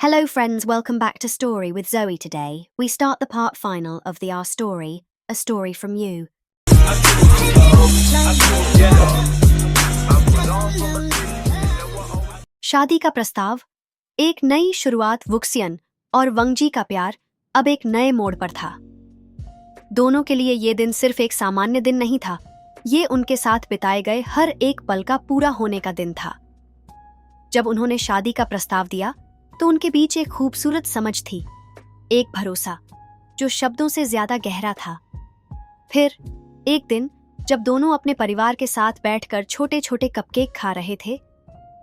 Hello, friends. Welcome back to Story with Zoe today. We start the part final of the Our Story, A Story from You. शादी का प्रस्ताव, एक नई शुरुआत। वुक्सियन और वंगजी का प्यार अब एक नए मोड़ पर था। दोनों के लिए ये दिन सिर्फ एक सामान्य दिन नहीं था, ये उनके साथ बिताए गए हर एक पल का पूरा होने का दिन था। जब उन्होंने शादी का प्रस्ताव दिया तो उनके बीच एक खूबसूरत समझ थी, एक भरोसा जो शब्दों से ज्यादा गहरा था। फिर एक दिन जब दोनों अपने परिवार के साथ बैठकर छोटे छोटे कपकेक खा रहे थे,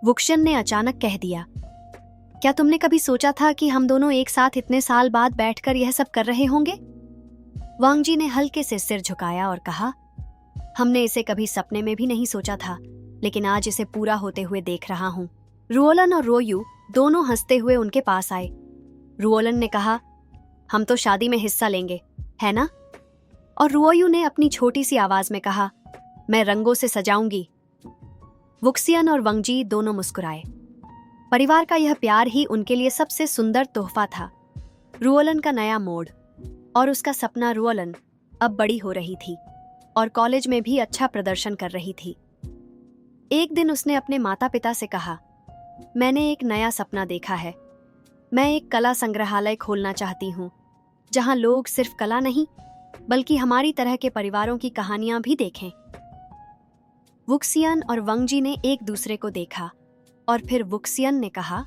वुक्सियन ने अचानक कह दिया, क्या तुमने कभी सोचा था कि हम दोनों एक साथ इतने साल बाद बैठकर यह सब कर रहे होंगे? वांगजी ने हल्के से सिर झुकाया और कहा, हमने इसे कभी सपने में भी नहीं सोचा था, लेकिन आज इसे पूरा होते हुए देख रहा हूं। रुओलन और रोयू दोनों हंसते हुए उनके पास आए। रुओलन ने कहा, हम तो शादी में हिस्सा लेंगे, है ना? और रोयू ने अपनी छोटी सी आवाज में कहा, मैं रंगों से सजाऊंगी। वुक्सियन और वंगजी दोनों मुस्कुराए। परिवार का यह प्यार ही उनके लिए सबसे सुंदर तोहफा था। रुओलन का नया मोड़ और उसका सपना। रुओलन अब बड़ी हो रही थी और कॉलेज में भी अच्छा प्रदर्शन कर रही थी। एक दिन उसने अपने माता पिता से कहा, मैंने एक नया सपना देखा है। मैं एक कला संग्रहालय खोलना चाहती हूँ, जहाँ लोग सिर्फ कला नहीं बल्कि हमारी तरह के परिवारों की कहानियां भी देखें। वुक्सियन और वंगजी ने एक दूसरे को देखा और फिर वुक्सियन ने कहा,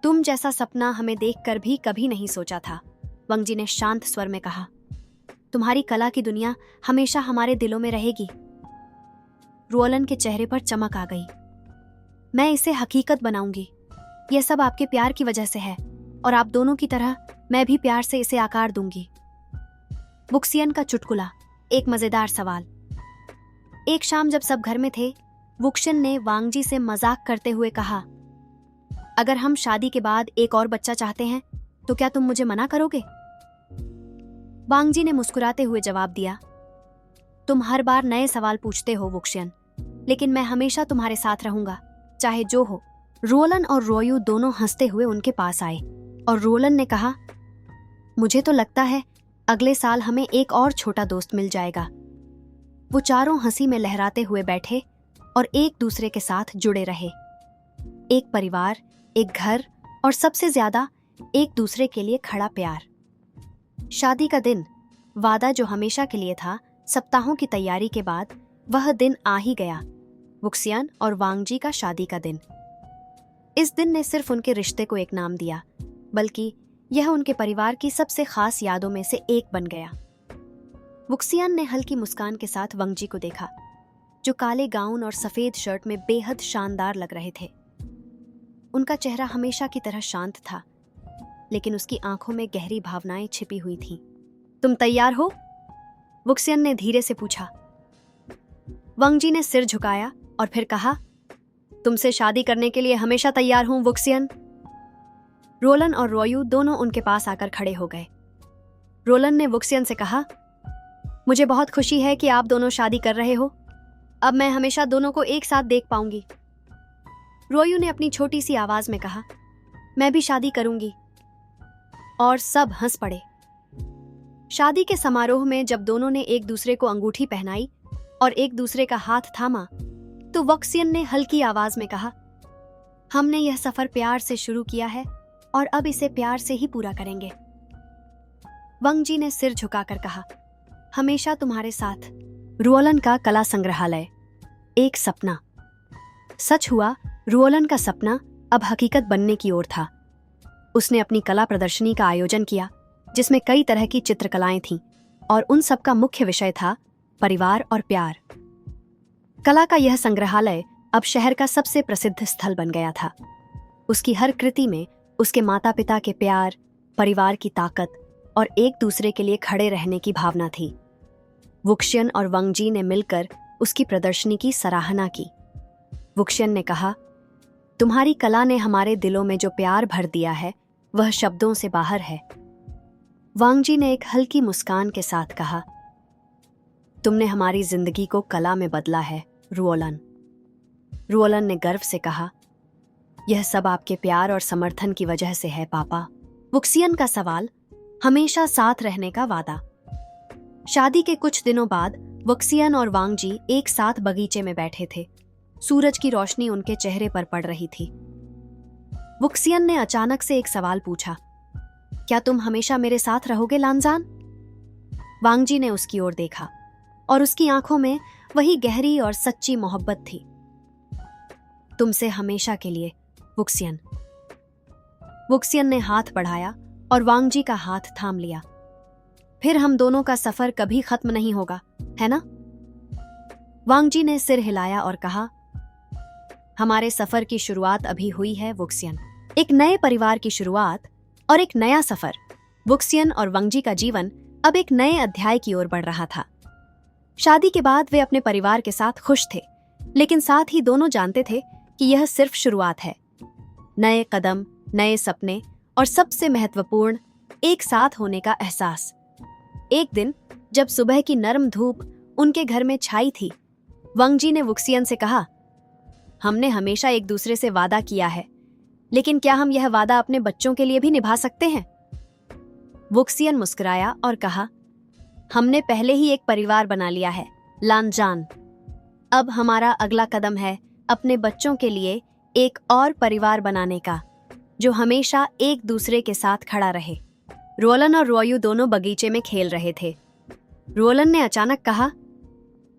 तुम जैसा सपना हमें देखकर भी कभी नहीं सोचा था। वंगजी ने शांत स्वर में कहा, तुम्हारी कला की दुनिया हमेशा हमारे दिलों में रहेगी। रुओलन के चेहरे पर चमक आ गई। मैं इसे हकीकत बनाऊंगी। यह सब आपके प्यार की वजह से है और आप दोनों की तरह मैं भी प्यार से इसे आकार दूंगी। वुक्सियन का चुटकुला, एक मजेदार सवाल। एक शाम जब सब घर में थे, वुक्सियन ने वांगजी से मजाक करते हुए कहा, अगर हम शादी के बाद एक और बच्चा चाहते हैं तो क्या तुम मुझे मना करोगे? वांगजी ने मुस्कुराते हुए जवाब दिया, तुम हर बार नए सवाल पूछते हो वुक्सियन, लेकिन मैं हमेशा तुम्हारे साथ रहूंगा, चाहे जो हो। रुओलन और रोयू दोनों हंसते हुए उनके पास आए और रुओलन ने कहा, मुझे तो लगता है अगले साल हमें एक और छोटा दोस्त मिल जाएगा। वो चारों हंसी में लहराते हुए बैठे और एक दूसरे के साथ जुड़े रहे। एक परिवार, एक घर और सबसे ज्यादा एक दूसरे के लिए खड़ा प्यार। शादी का दिन, वादा जो हमेशा के लिए था, सप्ताहों की तैयारी के बाद वह दिन आ ही गया। वुक्सियन और वांगजी का शादी का दिन। इस दिन ने सिर्फ उनके रिश्ते को एक नाम दिया, बल्कि यह उनके परिवार की सबसे खास यादों में से एक बन गया। वुक्सियन ने हल्की मुस्कान के साथ वंगजी को देखा, जो काले गाउन और सफेद शर्ट में बेहद शानदार लग रहे थे। उनका चेहरा हमेशा की तरह शांत था, लेकिन उसकी आंखों में गहरी भावनाएं छिपी हुई थीं। तुम तैयार हो? वुक्सियन ने धीरे से पूछा। वंगजी ने सिर झुकाया और फिर कहा, तुमसे शादी करने के लिए हमेशा तैयार हूं वुक्सियन। रोलन और रोयू दोनों उनके पास आकर खड़े हो गए। रोलन ने वुक्सियन से कहा, मुझे बहुत खुशी है कि आप दोनों शादी कर रहे हो। अब मैं हमेशा दोनों को एक साथ देख पाऊंगी। रोयू ने अपनी छोटी सी आवाज में कहा, मैं भी शादी करूंगी। और सब हंस पड़े। शादी के समारोह में जब दोनों ने एक दूसरे को अंगूठी पहनाई और एक दूसरे का हाथ थामा, तो वुक्सियन ने हल्की आवाज में कहा, हमने यह सफर प्यार से शुरू किया है और अब इसे प्यार से ही पूरा करेंगे। वंगजी ने सिर झुकाकर कहा, हमेशा तुम्हारे साथ। रुओलन का कला संग्रहालय, एक सपना। सच हुआ, रुओलन का सपना अब हकीकत बनने की ओर था। उसने अपनी कला प्रदर्शनी का आयोजन किया, जिसमें कई तरह की चित्रकलाएं थीं और उन सब का मुख्य विषय था परिवार और प्यार। कला का यह संग्रहालय अब शहर का सबसे प्रसिद्ध स्थल बन गया था। उसकी हर कृति में उसके माता पिता के प्यार, परिवार की ताकत और एक दूसरे के लिए खड़े रहने की भावना थी। वुक्सियन और वंगजी ने मिलकर उसकी प्रदर्शनी की सराहना की। वुक्सियन ने कहा, तुम्हारी कला ने हमारे दिलों में जो प्यार भर दिया है वह शब्दों से बाहर है। वांगजी ने एक हल्की मुस्कान के साथ कहा, तुमने हमारी जिंदगी को कला में बदला है रुओलन। रुओलन ने गर्व से कहा, यह सब आपके प्यार और समर्थन की वजह से है पापा। वुक्सियन का सवाल, हमेशा साथ रहने का वादा। शादी के कुछ दिनों बाद वुक्सियन और वांगजी एक साथ बगीचे में बैठे थे। सूरज की रोशनी उनके चेहरे पर पड़ रही थी। वुक्सियन ने अचानक से एक सवाल पूछा, क्या तुम हमेशा मेरे साथ रहोगे लानजान? वांगजी ने उसकी ओर देखा और उसकी आंखों में वही गहरी और सच्ची मोहब्बत थी। तुमसे हमेशा के लिए वुक्सियन। वुक्सियन ने हाथ बढ़ाया और वांगजी का हाथ थाम लिया। फिर हम दोनों का सफर कभी खत्म नहीं होगा, है ना? वांगजी ने सिर हिलाया और कहा, हमारे सफर की शुरुआत अभी हुई है वुक्सियन। एक नए परिवार की शुरुआत और एक नया सफर। वुक्सियन और वांगजी का जीवन अब एक नए अध्याय की ओर बढ़ रहा था। शादी के बाद वे अपने परिवार के साथ खुश थे, लेकिन साथ ही दोनों जानते थे कि यह सिर्फ शुरुआत है। नए कदम, नए सपने और सबसे महत्वपूर्ण, एक साथ होने का एहसास। एक दिन जब सुबह की नरम धूप उनके घर में छाई थी, वांगजी ने वुक्सियन से कहा, हमने हमेशा एक दूसरे से वादा किया है, लेकिन क्या हम यह वादा अपने बच्चों के लिए भी निभा सकते हैं? वुक्सियन मुस्कुराया और कहा, हमने पहले ही एक परिवार बना लिया है लानजान। अब हमारा अगला कदम है अपने बच्चों के लिए एक और परिवार बनाने का, जो हमेशा एक दूसरे के साथ खड़ा रहे। रोलन और रोयू दोनों बगीचे में खेल रहे थे। रोलन ने अचानक कहा,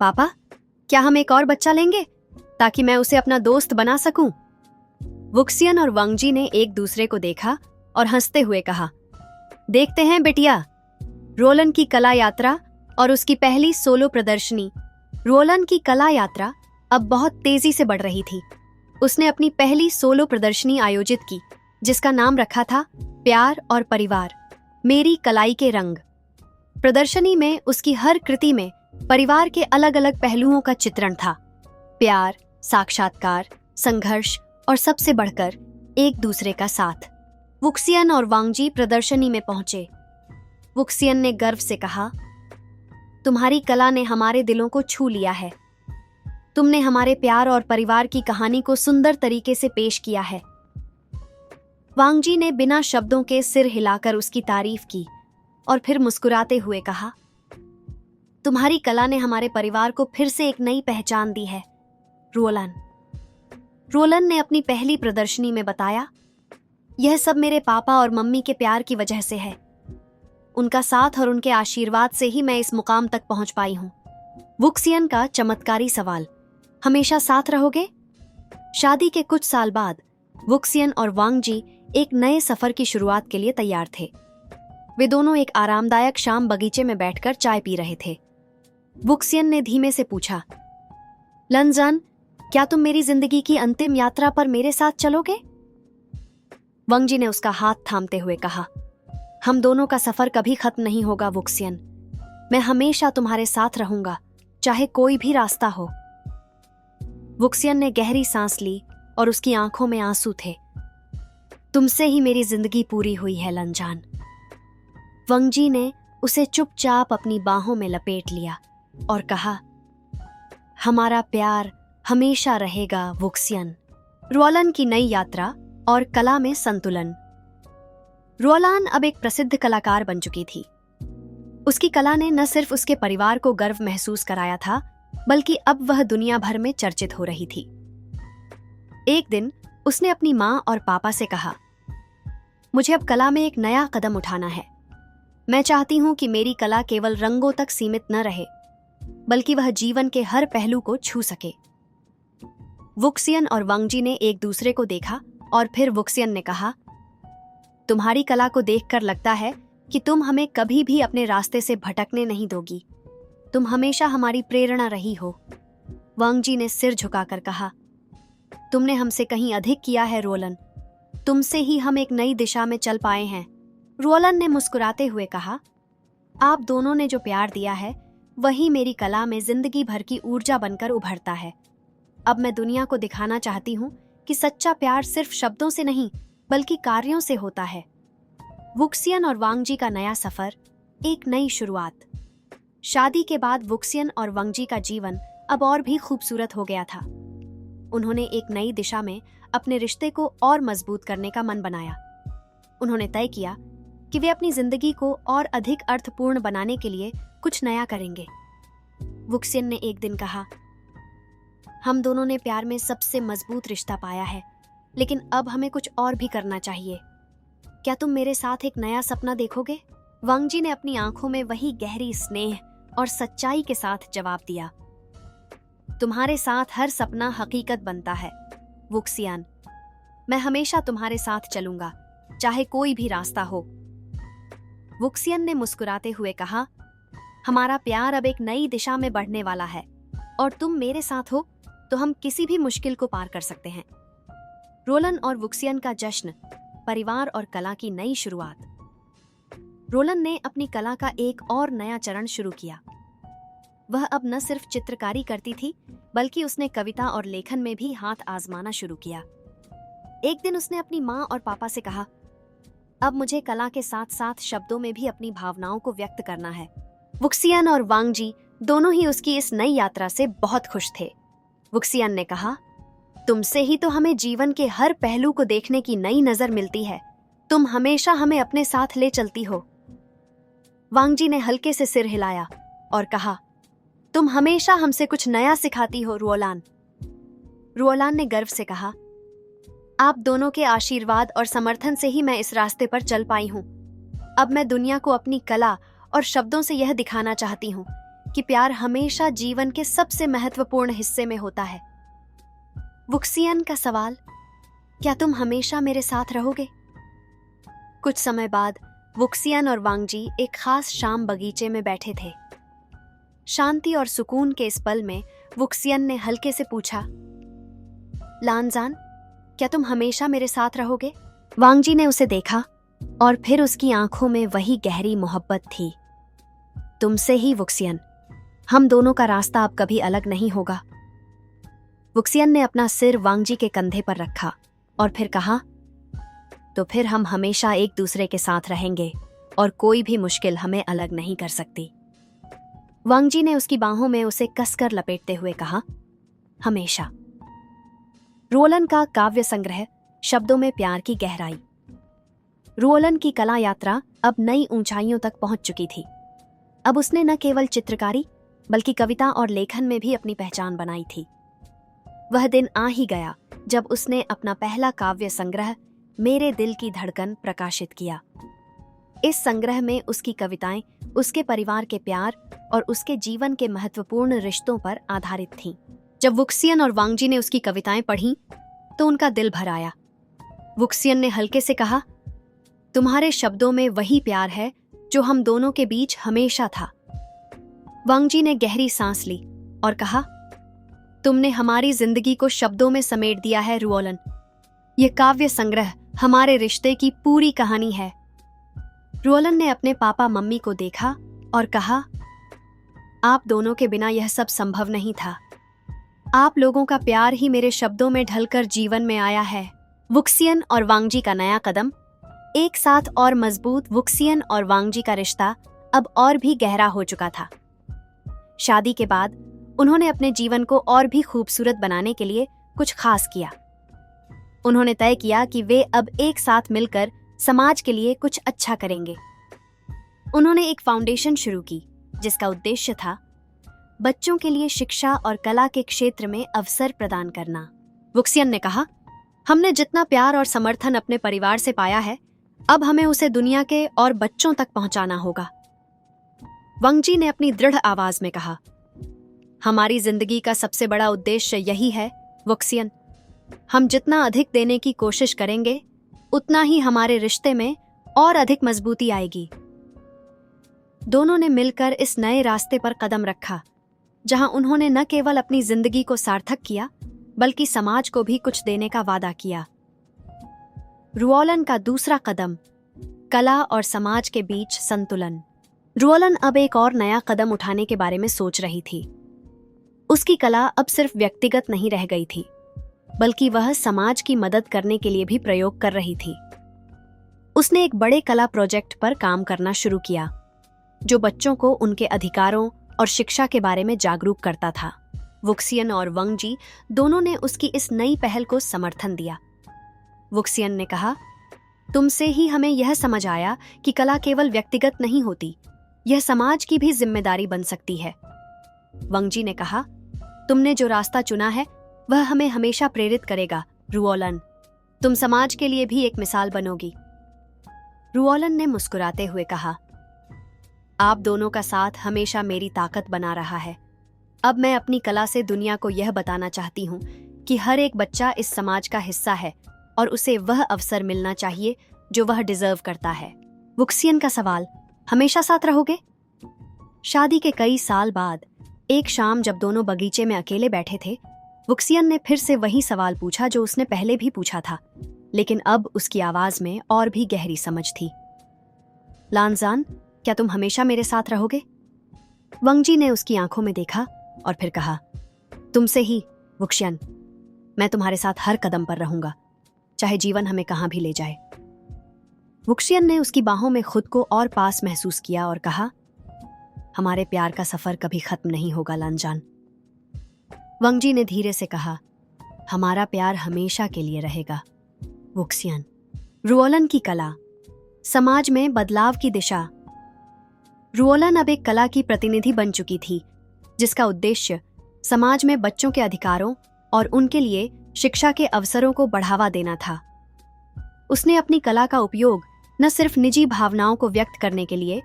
पापा, क्या हम एक और बच्चा लेंगे ताकि मैं उसे अपना दोस्त बना सकूं? वुक्सियन और वांगजी ने एक दूसरे को देखा और हंसते हुए कहा, देखते हैं बेटिया। रोलन की कला यात्रा और उसकी पहली सोलो प्रदर्शनी। रोलन की कला यात्रा अब बहुत तेजी से बढ़ रही थी। उसने अपनी पहली सोलो प्रदर्शनी आयोजित की, जिसका नाम रखा था प्यार और परिवार, मेरी कलाई के रंग। प्रदर्शनी में उसकी हर कृति में परिवार के अलग अलग पहलुओं का चित्रण था। प्यार, साक्षात्कार, संघर्ष और सबसे बढ़कर एक दूसरे का साथ। वुक्सियन और वांगजी प्रदर्शनी में पहुंचे। वुक्सियन ने गर्व से कहा, तुम्हारी कला ने हमारे दिलों को छू लिया है। तुमने हमारे प्यार और परिवार की कहानी को सुंदर तरीके से पेश किया है। वांगजी ने बिना शब्दों के सिर हिलाकर उसकी तारीफ की और फिर मुस्कुराते हुए कहा, तुम्हारी कला ने हमारे परिवार को फिर से एक नई पहचान दी है। रोलन ने अपनी पहली प्रदर्शनी में बताया, यह सब मेरे पापा और मम्मी के प्यार की वजह से है। उनका साथ और उनके आशीर्वाद से ही मैं इस मुकाम तक पहुंच पाई हूं। वुक्सियन का चमत्कारी सवाल, हमेशा साथ रहोगे? शादी के कुछ साल बाद वुक्सियन और वांगजी एक नए सफर की शुरुआत के लिए तैयार थे। वे दोनों एक आरामदायक शाम बगीचे में बैठकर चाय पी रहे थे। वुक्सियन ने धीमे से पूछा, लनजान, क्या तुम मेरी जिंदगी की अंतिम यात्रा पर मेरे साथ चलोगे? वांगजी ने उसका हाथ थामते हुए कहा, हम दोनों का सफर कभी खत्म नहीं होगा वुक्सियन। मैं हमेशा तुम्हारे साथ रहूंगा, चाहे कोई भी रास्ता हो। वुक्सियन ने गहरी सांस ली और उसकी आंखों में आंसू थे। तुमसे ही मेरी जिंदगी पूरी हुई है लनजान। वांगजी ने उसे चुपचाप अपनी बाहों में लपेट लिया और कहा, हमारा प्यार हमेशा रहेगा वुक्सियन। रोलन की नई यात्रा और कला में संतुलन। रोलान अब एक प्रसिद्ध कलाकार बन चुकी थी। उसकी कला ने न सिर्फ उसके परिवार को गर्व महसूस कराया था, बल्कि अब वह दुनिया भर में चर्चित हो रही थी। एक दिन उसने अपनी माँ और पापा से कहा, मुझे अब कला में एक नया कदम उठाना है। मैं चाहती हूँ कि मेरी कला केवल रंगों तक सीमित न रहे, बल्कि वह जीवन के हर पहलू को छू सके। वुक्सियन और वांगजी ने एक दूसरे को देखा और फिर वुक्सियन ने कहा, तुम्हारी कला को देखकर लगता है कि तुम हमें कभी भी अपने रास्ते से भटकने नहीं दोगी। तुम हमेशा हमारी प्रेरणा रही हो। वांगजी ने सिर झुकाकर कहा, तुमने हमसे कहीं अधिक किया है रोलन। तुमसे ही हम एक नई दिशा में चल पाए हैं। रोलन ने मुस्कुराते हुए कहा, आप दोनों ने जो प्यार दिया है, वही मेरी कला में जिंदगी भर की ऊर्जा बनकर उभरता है। अब मैं दुनिया को दिखाना चाहती हूँ कि सच्चा प्यार सिर्फ शब्दों से नहीं, बल्कि कार्यों से होता है। वुक्सियन और वांगजी का नया सफर, एक नई शुरुआत। शादी के बाद वुक्सियन और वांगजी का जीवन अब और भी खूबसूरत हो गया था। उन्होंने एक नई दिशा में अपने रिश्ते को और मजबूत करने का मन बनाया। उन्होंने तय किया कि वे अपनी जिंदगी को और अधिक अर्थपूर्ण बनाने के लिए कुछ नया करेंगे। वुक्सियन ने एक दिन कहा, हम दोनों ने प्यार में सबसे मजबूत रिश्ता पाया है, लेकिन अब हमें कुछ और भी करना चाहिए। क्या तुम मेरे साथ एक नया सपना देखोगे? वांग जी ने अपनी आंखों में वही गहरी स्नेह और सच्चाई के साथ जवाब दिया, तुम्हारे साथ हर सपना हकीकत बनता है वुक्सियान। मैं हमेशा तुम्हारे साथ चलूंगा, चाहे कोई भी रास्ता हो। वुक्सियन ने मुस्कुराते हुए कहा, हमारा प्यार अब एक नई दिशा में बढ़ने वाला है और तुम मेरे साथ हो तो हम किसी भी मुश्किल को पार कर सकते हैं। रोलन और वुक्सियन का जश्न, परिवार और कला की नई शुरुआत। रोलन ने अपनी कला का एक और नया चरण शुरू किया। वह अब न सिर्फ चित्रकारी करती थी, बल्कि उसने कविता और लेखन में भी हाथ आजमाना शुरू किया। एक दिन उसने अपनी माँ और पापा से कहा, अब मुझे कला के साथ साथ शब्दों में भी अपनी भावनाओं को व्यक्त करना है। वुक्सियन और वांग जी दोनों ही उसकी इस नई यात्रा से बहुत खुश थे। वुक्सियन ने कहा, तुमसे ही तो हमें जीवन के हर पहलू को देखने की नई नजर मिलती है। तुम हमेशा हमें अपने साथ ले चलती हो। वांग जी ने हल्के से सिर हिलाया और कहा, तुम हमेशा हमसे कुछ नया सिखाती हो रुओलान। रुओलान ने गर्व से कहा, आप दोनों के आशीर्वाद और समर्थन से ही मैं इस रास्ते पर चल पाई हूं। अब मैं दुनिया को अपनी कला और शब्दों से यह दिखाना चाहती हूं कि प्यार हमेशा जीवन के सबसे महत्वपूर्ण हिस्से में होता है। वुक्सियन का सवाल, क्या तुम हमेशा मेरे साथ रहोगे? कुछ समय बाद वुक्सियन और वांग जी एक खास शाम बगीचे में बैठे थे। शांति और सुकून के इस पल में वुक्सियन ने हल्के से पूछा, लानजान, क्या तुम हमेशा मेरे साथ रहोगे? वांग जी ने उसे देखा और फिर उसकी आंखों में वही गहरी मोहब्बत थी। तुमसे ही वुक्सियन, हम दोनों का रास्ता अब कभी अलग नहीं होगा। वुक्सियन ने अपना सिर वांग जी के कंधे पर रखा और फिर कहा, तो फिर हम हमेशा एक दूसरे के साथ रहेंगे और कोई भी मुश्किल हमें अलग नहीं कर सकती। वांग जी ने उसकी बाहों में उसे कसकर लपेटते हुए कहा, हमेशा। रोलन का काव्य संग्रह, शब्दों में प्यार की गहराई। रोलन की कला यात्रा अब नई ऊंचाइयों तक पहुंच चुकी थी। अब उसने न केवल चित्रकारी बल्कि कविता और लेखन में भी अपनी पहचान बनाई थी। वह दिन आ ही गया जब उसने अपना पहला काव्य संग्रह मेरे दिल की धड़कन प्रकाशित किया। इस संग्रह में उसकी कविताएं उसके परिवार के प्यार और उसके जीवन के महत्वपूर्ण रिश्तों पर आधारित थीं। जब वुक्सियन और वांग जी ने उसकी कविताएं पढ़ीं, तो उनका दिल भर आया। वुक्सियन ने हल्के से कहा, तुम्हारे शब्दों में वही प्यार है जो हम दोनों के बीच हमेशा था। वांग जी ने गहरी सांस ली और कहा, तुमने हमारी जिंदगी को शब्दों में समेट दिया है रुओलन। ये काव्य संग्रह हमारे रिश्ते की पूरी कहानी है। रुओलन ने अपने पापा मम्मी को देखा और कहा, आप दोनों के बिना यह सब संभव नहीं था। आप लोगों का प्यार ही मेरे शब्दों में ढलकर जीवन में आया है। वुक्सियन और वांग जी का नया कदम, एक साथ और मजबूत। वुक्सियन और वांग जी का रिश्ता अब और भी गहरा हो चुका था। शादी के बाद उन्होंने अपने जीवन को और भी खूबसूरत बनाने के लिए कुछ खास किया। उन्होंने तय किया कि वे अब एक साथ मिलकर समाज के लिए कुछ अच्छा करेंगे। उन्होंने एक फाउंडेशन शुरू की जिसका उद्देश्य था बच्चों के लिए शिक्षा और कला के क्षेत्र में अवसर प्रदान करना। वुक्सियन ने कहा, हमने जितना प्यार और समर्थन अपने परिवार से पाया है, अब हमें उसे दुनिया के और बच्चों तक पहुंचाना होगा। वांग जी ने अपनी दृढ़ आवाज में कहा, हमारी जिंदगी का सबसे बड़ा उद्देश्य यही है वुक्सियन। हम जितना अधिक देने की कोशिश करेंगे, उतना ही हमारे रिश्ते में और अधिक मजबूती आएगी। दोनों ने मिलकर इस नए रास्ते पर कदम रखा, जहां उन्होंने न केवल अपनी जिंदगी को सार्थक किया, बल्कि समाज को भी कुछ देने का वादा किया। रुओलन का दूसरा कदम, कला और समाज के बीच संतुलन। रुओलन अब एक और नया कदम उठाने के बारे में सोच रही थी। उसकी कला अब सिर्फ व्यक्तिगत नहीं रह गई थी, बल्कि वह समाज की मदद करने के लिए भी प्रयोग कर रही थी। उसने एक बड़े कला प्रोजेक्ट पर काम करना शुरू किया, जो बच्चों को उनके अधिकारों और शिक्षा के बारे में जागरूक करता था। वुक्सियन और वांग जी दोनों ने उसकी इस नई पहल को समर्थन दिया वुक्सियन ने कहा, तुमसे ही हमें यह समझ आया कि कला केवल व्यक्तिगत नहीं होती, यह समाज की भी जिम्मेदारी बन सकती है। वांगजी ने कहा, तुमने जो रास्ता चुना है वह हमें हमेशा प्रेरित करेगा रुओलन। तुम समाज के लिए भी एक मिसाल बनोगी। रुओलन ने मुस्कुराते हुए कहा, आप दोनों का साथ हमेशा मेरी ताकत बना रहा है। अब मैं अपनी कला से दुनिया को यह बताना चाहती हूँ कि हर एक बच्चा इस समाज का हिस्सा है और उसे वह अवसर मिलना चाहिए जो वह डिजर्व करता है। वुक्सियन का सवाल, हमेशा साथ रहोगे? शादी के कई साल बाद एक शाम जब दोनों बगीचे में अकेले बैठे थे, वुक्सियन ने फिर से वही सवाल पूछा जो उसने पहले भी पूछा था, लेकिन अब उसकी आवाज में और भी गहरी समझ थी। लानजान, क्या तुम हमेशा मेरे साथ रहोगे? वांगजी ने उसकी आंखों में देखा और फिर कहा, तुमसे ही वुक्सियन, मैं तुम्हारे साथ हर कदम पर रहूंगा, चाहे जीवन हमें कहां भी ले जाए। वुक्सियन ने उसकी बाहों में खुद को और पास महसूस किया और कहा, हमारे प्यार का सफर कभी खत्म नहीं होगा लानजान। वांगजी ने धीरे से कहा, हमारा प्यार हमेशा के लिए रहेगा वुक्सियन। रुओलन की कला, समाज में बदलाव की दिशा। रुओलन अब एक कला की प्रतिनिधि बन चुकी थी जिसका उद्देश्य समाज में बच्चों के अधिकारों और उनके लिए शिक्षा के अवसरों को बढ़ावा देना था। उसने अपनी कला का उपयोग न सिर्फ निजी भावनाओं को व्यक्त करने के लिए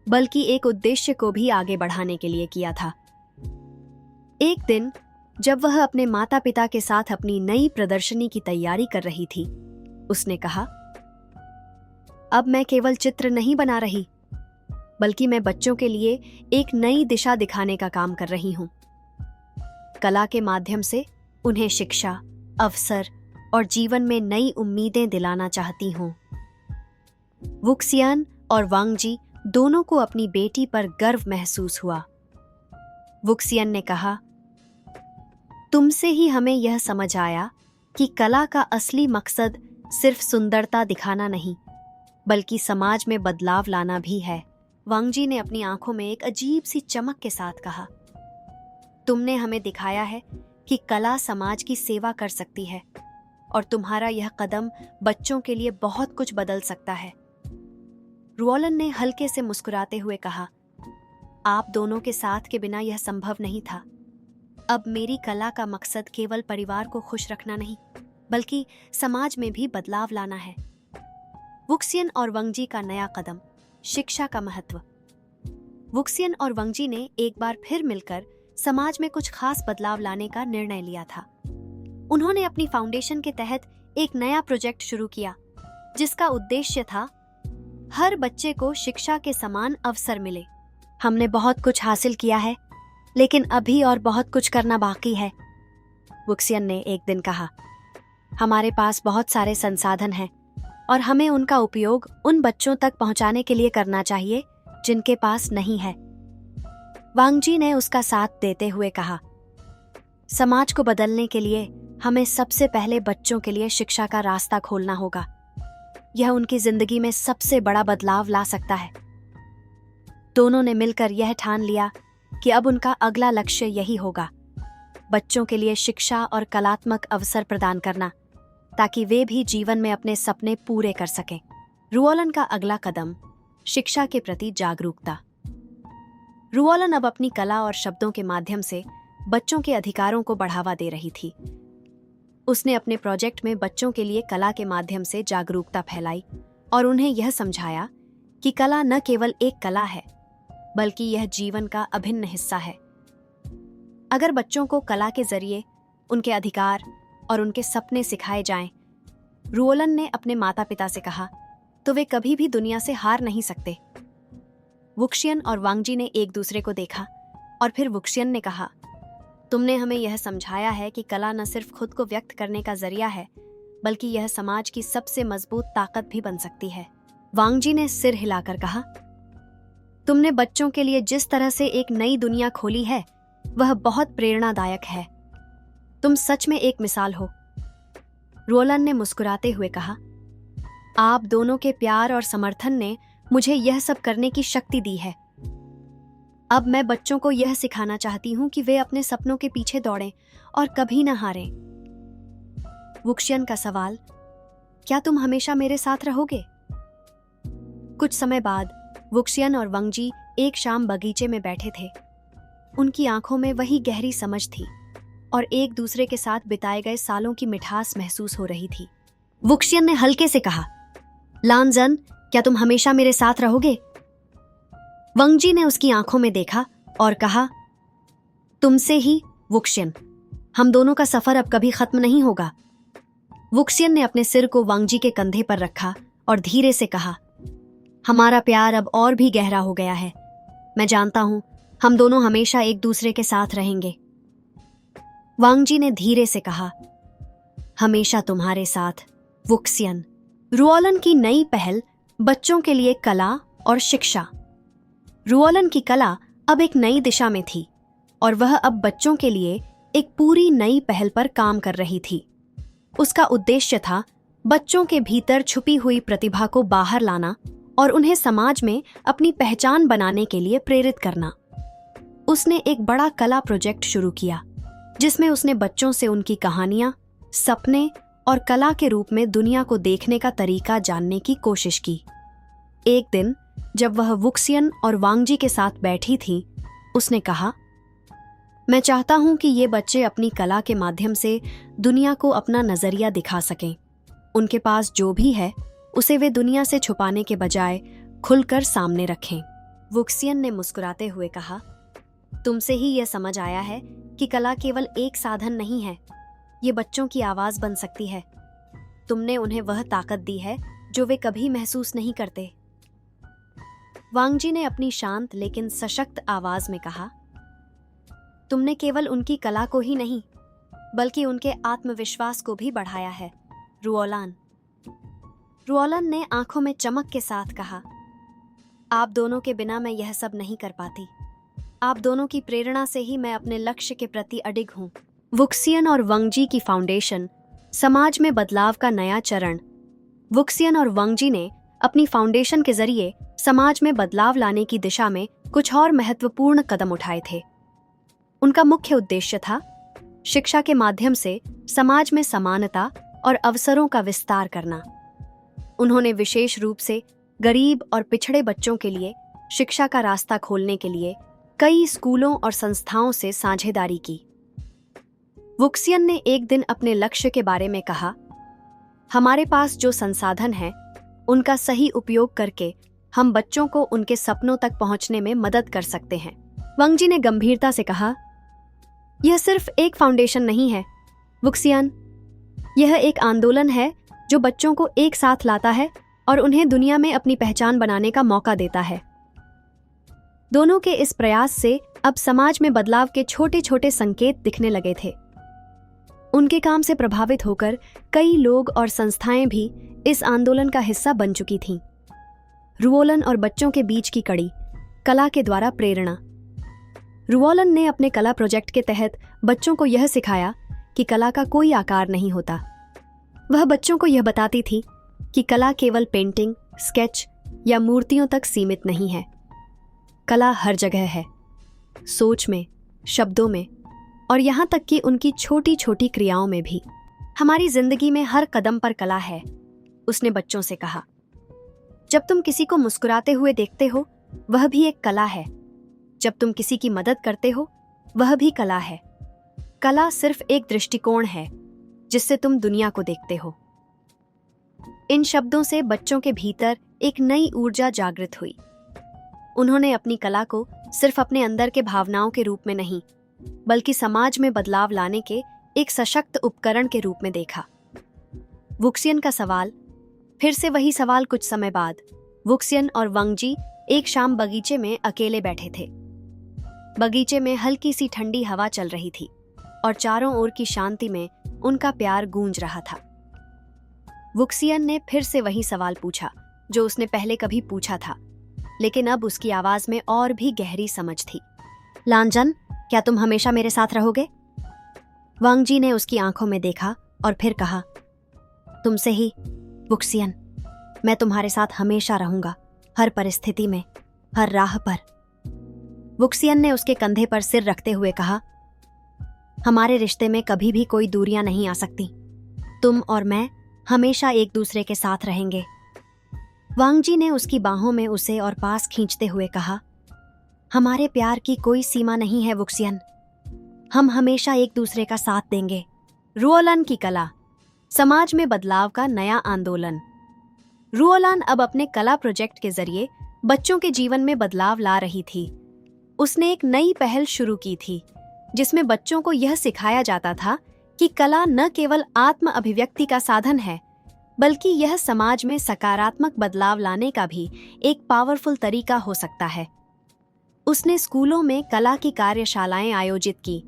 बल्कि एक उद्देश्य को भी आगे बढ़ाने के लिए किया था। एक दिन जब वह अपने माता पिता के साथ अपनी नई प्रदर्शनी की तैयारी कर रही थी, उसने कहा, अब मैं केवल चित्र नहीं बना रही, बल्कि मैं बच्चों के लिए एक नई दिशा दिखाने का काम कर रही हूं। कला के माध्यम से उन्हें शिक्षा, अवसर और जीवन में नई उम्मीदें दिलाना चाहती हूं। वुक्सियन और वांगजी दोनों को अपनी बेटी पर गर्व महसूस हुआ। वुक्सियन ने कहा, तुमसे ही हमें यह समझ आया कि कला का असली मकसद सिर्फ सुंदरता दिखाना नहीं, बल्कि समाज में बदलाव लाना भी है। वांगजी ने अपनी आंखों में एक अजीब सी चमक के साथ कहा, तुमने हमें दिखाया है कि कला समाज की सेवा कर सकती है और तुम्हारा यह कदम बच्चों के लिए बहुत कुछ बदल सकता है। रुओलन ने हल्के से मुस्कुराते हुए कहा, आप दोनों के साथ के बिना यह संभव नहीं था। अब मेरी कला का मकसद केवल परिवार को खुश रखना नहीं, बल्कि समाज में भी बदलाव लाना है। वुक्सियन और वांगजी का नया कदम, शिक्षा का महत्व। वुक्सियन और वांगजी ने एक बार फिर मिलकर समाज में कुछ खास बदलाव लाने का निर्णय लिया था। उन्होंने अपनी फाउंडेशन के तहत एक नया प्रोजेक्ट शुरू किया जिसका उद्देश्य था हर बच्चे को शिक्षा के समान अवसर मिले। हमने बहुत कुछ हासिल किया है, लेकिन अभी और बहुत कुछ करना बाकी है, वुक्सियन ने एक दिन कहा। हमारे पास बहुत सारे संसाधन हैं और हमें उनका उपयोग उन बच्चों तक पहुंचाने के लिए करना चाहिए जिनके पास नहीं है। वांगजी ने उसका साथ देते हुए कहा, समाज को बदलने के लिए हमें सबसे पहले बच्चों के लिए शिक्षा का रास्ता खोलना होगा। यह उनकी जिंदगी में सबसे बड़ा बदलाव ला सकता है। दोनों ने मिलकर यह ठान लिया कि अब उनका अगला लक्ष्य यही होगा, बच्चों के लिए शिक्षा और कलात्मक अवसर प्रदान करना, ताकि वे भी जीवन में अपने सपने पूरे कर सकें। रुओलन का अगला कदम, शिक्षा के प्रति जागरूकता। रुओलन अब अपनी कला और शब्दों के माध्यम से बच्चों के अधिकारों को बढ़ावा दे रही थी। उसने अपने प्रोजेक्ट में बच्चों के लिए कला के माध्यम से जागरूकता फैलाई और उन्हें यह समझाया कि कला न केवल एक कला है, बल्कि यह जीवन का अभिन्न हिस्सा है। अगर बच्चों को कला के जरिए उनके अधिकार और उनके सपने सिखाए जाएं, रुओलन ने अपने माता पिता से कहा, तो वे कभी भी दुनिया से हार नहीं सकते। वुक्सियन और वांगजी ने एक दूसरे को देखा और फिर वुक्सियन ने कहा, तुमने हमें यह समझाया है कि कला न सिर्फ खुद को व्यक्त करने का जरिया है, बल्कि यह समाज की सबसे मजबूत ताकत भी बन सकती है। वांगजी ने सिर हिलाकर कहा, तुमने बच्चों के लिए जिस तरह से एक नई दुनिया खोली है वह बहुत प्रेरणादायक है। तुम सच में एक मिसाल हो। रुओलन ने मुस्कुराते हुए कहा, आप दोनों के प्यार और समर्थन ने मुझे यह सब करने की शक्ति दी है। अब मैं बच्चों को यह सिखाना चाहती हूं कि वे अपने सपनों के पीछे दौड़ें और कभी न हारें। वुक्सियन का सवाल, क्या तुम हमेशा मेरे साथ रहोगे? कुछ समय बाद वुक्सियन और वंगजी एक शाम बगीचे में बैठे थे। उनकी आंखों में वही गहरी समझ थी और एक दूसरे के साथ बिताए गए सालों की मिठास महसूस हो रही थी। वुक्सियन ने हल्के से कहा, लानजन, क्या तुम हमेशा मेरे साथ रहोगे? वंगजी ने उसकी आंखों में देखा और कहा, तुमसे ही वुक्सियन, हम दोनों का सफर अब कभी खत्म नहीं होगा। वुक्सियन ने अपने सिर को वांगजी के कंधे पर रखा और धीरे से कहा, हमारा प्यार अब और भी गहरा हो गया है। मैं जानता हूं हम दोनों हमेशा एक दूसरे के साथ रहेंगे। वांगजी ने धीरे से कहा, हमेशा तुम्हारे साथ वुक्सियन। रुओलन की नई पहल बच्चों के लिए कला और शिक्षा। रुओलन की कला अब एक नई दिशा में थी और वह अब बच्चों के लिए एक पूरी नई पहल पर काम कर रही थी। उसका उद्देश्य था बच्चों के भीतर छुपी हुई प्रतिभा को बाहर लाना और उन्हें समाज में अपनी पहचान बनाने के लिए प्रेरित करना। उसने एक बड़ा कला प्रोजेक्ट शुरू किया जिसमें उसने बच्चों से उनकी कहानियां, सपने और कला के रूप में दुनिया को देखने का तरीका जानने की कोशिश की। एक दिन जब वह वुक्सियन और वांगजी के साथ बैठी थी, उसने कहा, मैं चाहता हूं कि ये बच्चे अपनी कला के माध्यम से दुनिया को अपना नजरिया दिखा सकें। उनके पास जो भी है उसे वे दुनिया से छुपाने के बजाय खुलकर सामने रखें। वुक्सियन ने मुस्कुराते हुए कहा, तुमसे ही यह समझ आया है कि कला केवल एक साधन नहीं है, ये बच्चों की आवाज बन सकती है। तुमने उन्हें वह ताकत दी है जो वे कभी महसूस नहीं करते। वांगजी ने अपनी शांत लेकिन सशक्त आवाज में कहा, तुमने केवल उनकी कला को ही नहीं बल्कि उनके आत्मविश्वास को भी बढ़ाया है, रुओलन। रुओलन ने आंखों में चमक के साथ कहा, आप दोनों के बिना मैं यह सब नहीं कर पाती। आप दोनों की प्रेरणा से ही मैं अपने लक्ष्य के प्रति अडिग हूं। वुक्सियन और वंगजी की फाउंडेशन, समाज में बदलाव का नया चरण। वुक्सियन और वंगजी ने अपनी फाउंडेशन के जरिए समाज में बदलाव लाने की दिशा में कुछ और महत्वपूर्ण कदम उठाए थे। उनका मुख्य उद्देश्य था शिक्षा के माध्यम से समाज में समानता और अवसरों का विस्तार करना। उन्होंने विशेष रूप से गरीब और पिछड़े बच्चों के लिए शिक्षा का रास्ता खोलने के लिए कई स्कूलों और संस्थाओं से साझेदारी की। वुक्सियन ने एक दिन अपने लक्ष्य के बारे में कहा, हमारे पास जो संसाधन हैं, उनका सही उपयोग करके हम बच्चों को उनके सपनों तक पहुंचने में मदद कर सकते हैं। वंगजी ने गंभीरता से कहा, यह सिर्फ एक फाउंडेशन नहीं है वुक्सियन, यह एक आंदोलन है जो बच्चों को एक साथ लाता है और उन्हें दुनिया में अपनी पहचान बनाने का मौका देता है। दोनों के इस प्रयास से अब समाज में बदलाव के छोटे छोटे संकेत दिखने लगे थे। उनके काम से प्रभावित होकर कई लोग और संस्थाएं भी इस आंदोलन का हिस्सा बन चुकी थीं। रुओलन और बच्चों के बीच की कड़ी, कला के द्वारा प्रेरणा। रुओलन ने अपने कला प्रोजेक्ट के तहत बच्चों को यह सिखाया कि कला का कोई आकार नहीं होता। वह बच्चों को यह बताती थी कि कला केवल पेंटिंग, स्केच या मूर्तियों तक सीमित नहीं है। कला हर जगह है, सोच में, शब्दों में और यहाँ तक कि उनकी छोटी छोटी क्रियाओं में भी। हमारी जिंदगी में हर कदम पर कला है, उसने बच्चों से कहा। जब तुम किसी को मुस्कुराते हुए देखते हो, वह भी एक कला है। जब तुम किसी की मदद करते हो, वह भी कला है। कला सिर्फ एक दृष्टिकोण है जिससे तुम दुनिया को देखते हो। इन शब्दों से बच्चों के भीतर एक नई ऊर्जा जागृत हुई। उन्होंने अपनी कला को सिर्फ अपने अंदर के भावनाओं के रूप में नहीं, बल्कि समाज में बदलाव लाने के एक सशक्त उपकरण के रूप में देखा। वुक्सियन का सवाल, फिर से वही सवाल कुछ समय बाद। वुक्सियन और वंगजी एक शाम बगीचे में अकेले बैठे थे। बगीचे में हल्की सी ठंडी हवा चल रही थी और चारों ओर की शांति में उनका प्यार गूंज रहा था। वुक्सियन ने फिर से वही सवाल पूछा जो उसने पहले कभी पूछा था, लेकिन अब उसकी आवाज में और भी गहरी समझ थी। लानजन, क्या तुम हमेशा मेरे साथ रहोगे? वांगजी ने उसकी आंखों में देखा और फिर कहा, तुमसे ही वुक्सियन, मैं तुम्हारे साथ हमेशा रहूंगा, हर परिस्थिति में, हर राह पर। वुक्सियन ने उसके कंधे पर सिर रखते हुए कहा, हमारे रिश्ते में कभी भी कोई दूरियां नहीं आ सकती। तुम और मैं हमेशा एक दूसरे के साथ रहेंगे। वांगजी ने उसकी बाहों में उसे और पास खींचते हुए कहा, हमारे प्यार की कोई सीमा नहीं है वुक्सियन, हम हमेशा एक दूसरे का साथ देंगे। रुओलन की कला, समाज में बदलाव का नया आंदोलन। रुओलन अब अपने कला प्रोजेक्ट के जरिए बच्चों के जीवन में बदलाव ला रही थी। उसने एक नई पहल शुरू की थी जिसमें बच्चों को यह सिखाया जाता था कि कला न केवल आत्म अभिव्यक्ति का साधन है, बल्कि यह समाज में सकारात्मक बदलाव लाने का भी एक पावरफुल तरीका हो सकता है। उसने स्कूलों में कला की कार्यशालाएं आयोजित की,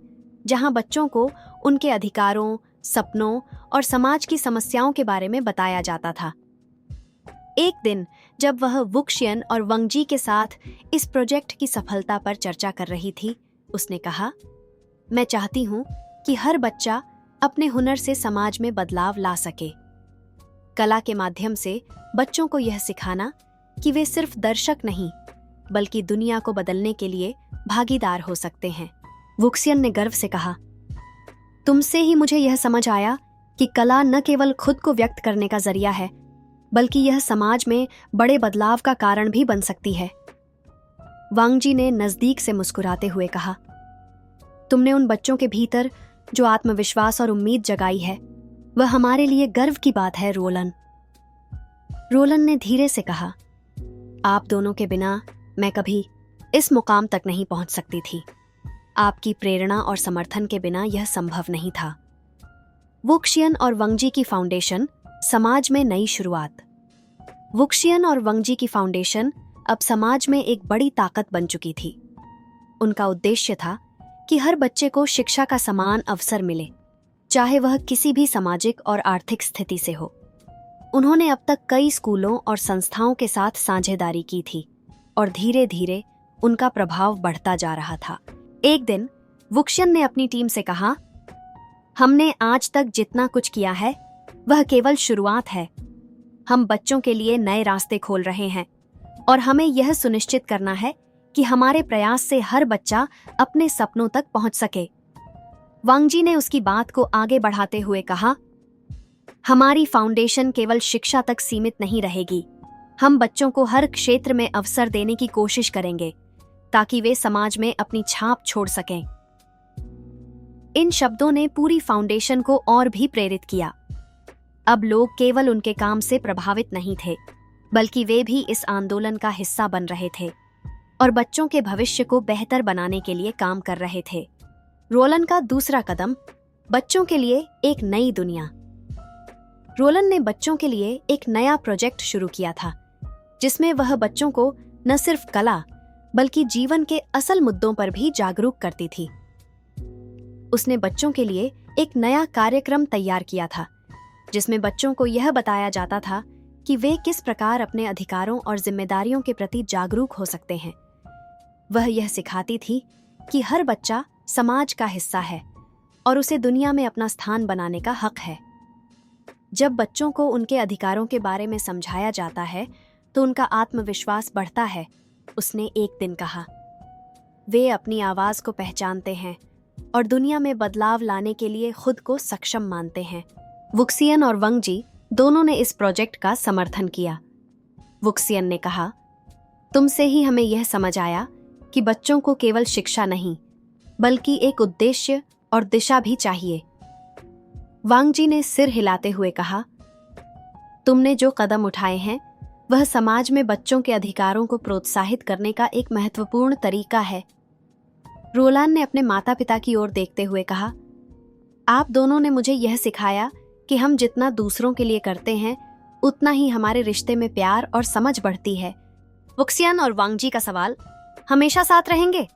जहां बच्चों को उनके अधिकारों, सपनों और समाज की समस्याओं के बारे में बताया जाता था। एक दिन जब वह वुक्शियन और वंगजी के साथ इस प्रोजेक्ट की सफलता पर चर्चा कर रही थी, उसने कहा, मैं चाहती हूं कि हर बच्चा अपने हुनर से समाज में बदलाव ला सके। कला के माध्यम से बच्चों को यह सिखाना कि वे सिर्फ दर्शक नहीं, बल्कि दुनिया को बदलने के लिए भागीदार हो सकते हैं। वुक्सियन ने गर्व से कहा, तुमसे ही मुझे यह समझ आया कि कला न केवल खुद को व्यक्त करने का जरिया है, बल्कि यह समाज में बड़े बदलाव का कारण भी बन सकती है। वांगजी ने नजदीक से मुस्कुराते हुए कहा, तुमने उन बच्चों के भीतर जो आत्मविश्वास और उम्मीद जगाई है, वह हमारे लिए गर्व की बात है रोलन। रोलन ने धीरे से कहा, आप दोनों के बिना मैं कभी इस मुकाम तक नहीं पहुंच सकती थी। आपकी प्रेरणा और समर्थन के बिना यह संभव नहीं था। वुक्शियन और वंगजी की फाउंडेशन, समाज में नई शुरुआत। वुक्शियन और वंगजी की फाउंडेशन अब समाज में एक बड़ी ताकत बन चुकी थी। उनका उद्देश्य था कि हर बच्चे को शिक्षा का समान अवसर मिले, चाहे वह किसी भी सामाजिक और आर्थिक स्थिति से हो। उन्होंने अब तक कई स्कूलों और संस्थाओं के साथ साझेदारी की थी और धीरे धीरे उनका प्रभाव बढ़ता जा रहा था। एक दिन वुक्शियन ने अपनी टीम से कहा, हमने आज तक जितना कुछ किया है वह केवल शुरुआत है। हम बच्चों के लिए नए रास्ते खोल रहे हैं और हमें यह सुनिश्चित करना है कि हमारे प्रयास से हर बच्चा अपने सपनों तक पहुंच सके। वांगजी ने उसकी बात को आगे बढ़ाते हुए कहा, हमारी फाउंडेशन केवल शिक्षा तक सीमित नहीं रहेगी। हम बच्चों को हर क्षेत्र में अवसर देने की कोशिश करेंगे ताकि वे समाज में अपनी छाप छोड़ सकें। इन शब्दों ने पूरी फाउंडेशन को और भी प्रेरित किया। अब लोग केवल उनके काम से प्रभावित नहीं थे, बल्कि वे भी इस आंदोलन का हिस्सा बन रहे थे और बच्चों के भविष्य को बेहतर बनाने के लिए काम कर रहे थे। रोलन का दूसरा कदम, बच्चों के लिए एक नई दुनिया। रोलन ने बच्चों के लिए एक नया प्रोजेक्ट शुरू किया था, जिसमें वह बच्चों को न सिर्फ कला बल्कि जीवन के असल मुद्दों पर भी जागरूक करती थी। उसने बच्चों के लिए एक नया कार्यक्रम तैयार किया था, जिसमें बच्चों को यह बताया जाता था कि वे किस प्रकार अपने अधिकारों और जिम्मेदारियों के प्रति जागरूक हो सकते हैं। वह यह सिखाती थी कि हर बच्चा समाज का हिस्सा है और उसे दुनिया में अपना स्थान बनाने का हक है। जब बच्चों को उनके अधिकारों के बारे में समझाया जाता है तो उनका आत्मविश्वास बढ़ता है, उसने एक दिन कहा। वे अपनी आवाज को पहचानते हैं और दुनिया में बदलाव लाने के लिए खुद को सक्षम मानते हैं। वुक्सियन और वंगजी दोनों ने इस प्रोजेक्ट का समर्थन किया। वुक्सियन ने कहा, तुमसे ही हमें यह समझ आया कि बच्चों को केवल शिक्षा नहीं, बल्कि एक उद्देश्य और दिशा भी चाहिए। वांगजी ने सिर हिलाते हुए कहा, तुमने जो कदम उठाए हैं वह समाज में बच्चों के अधिकारों को प्रोत्साहित करने का एक महत्वपूर्ण तरीका है। रोलान ने अपने माता पिता की ओर देखते हुए कहा, आप दोनों ने मुझे यह सिखाया कि हम जितना दूसरों के लिए करते हैं उतना ही हमारे रिश्ते में प्यार और समझ बढ़ती है। वुक्सियन और वांगजी का सवाल, हमेशा साथ रहेंगे?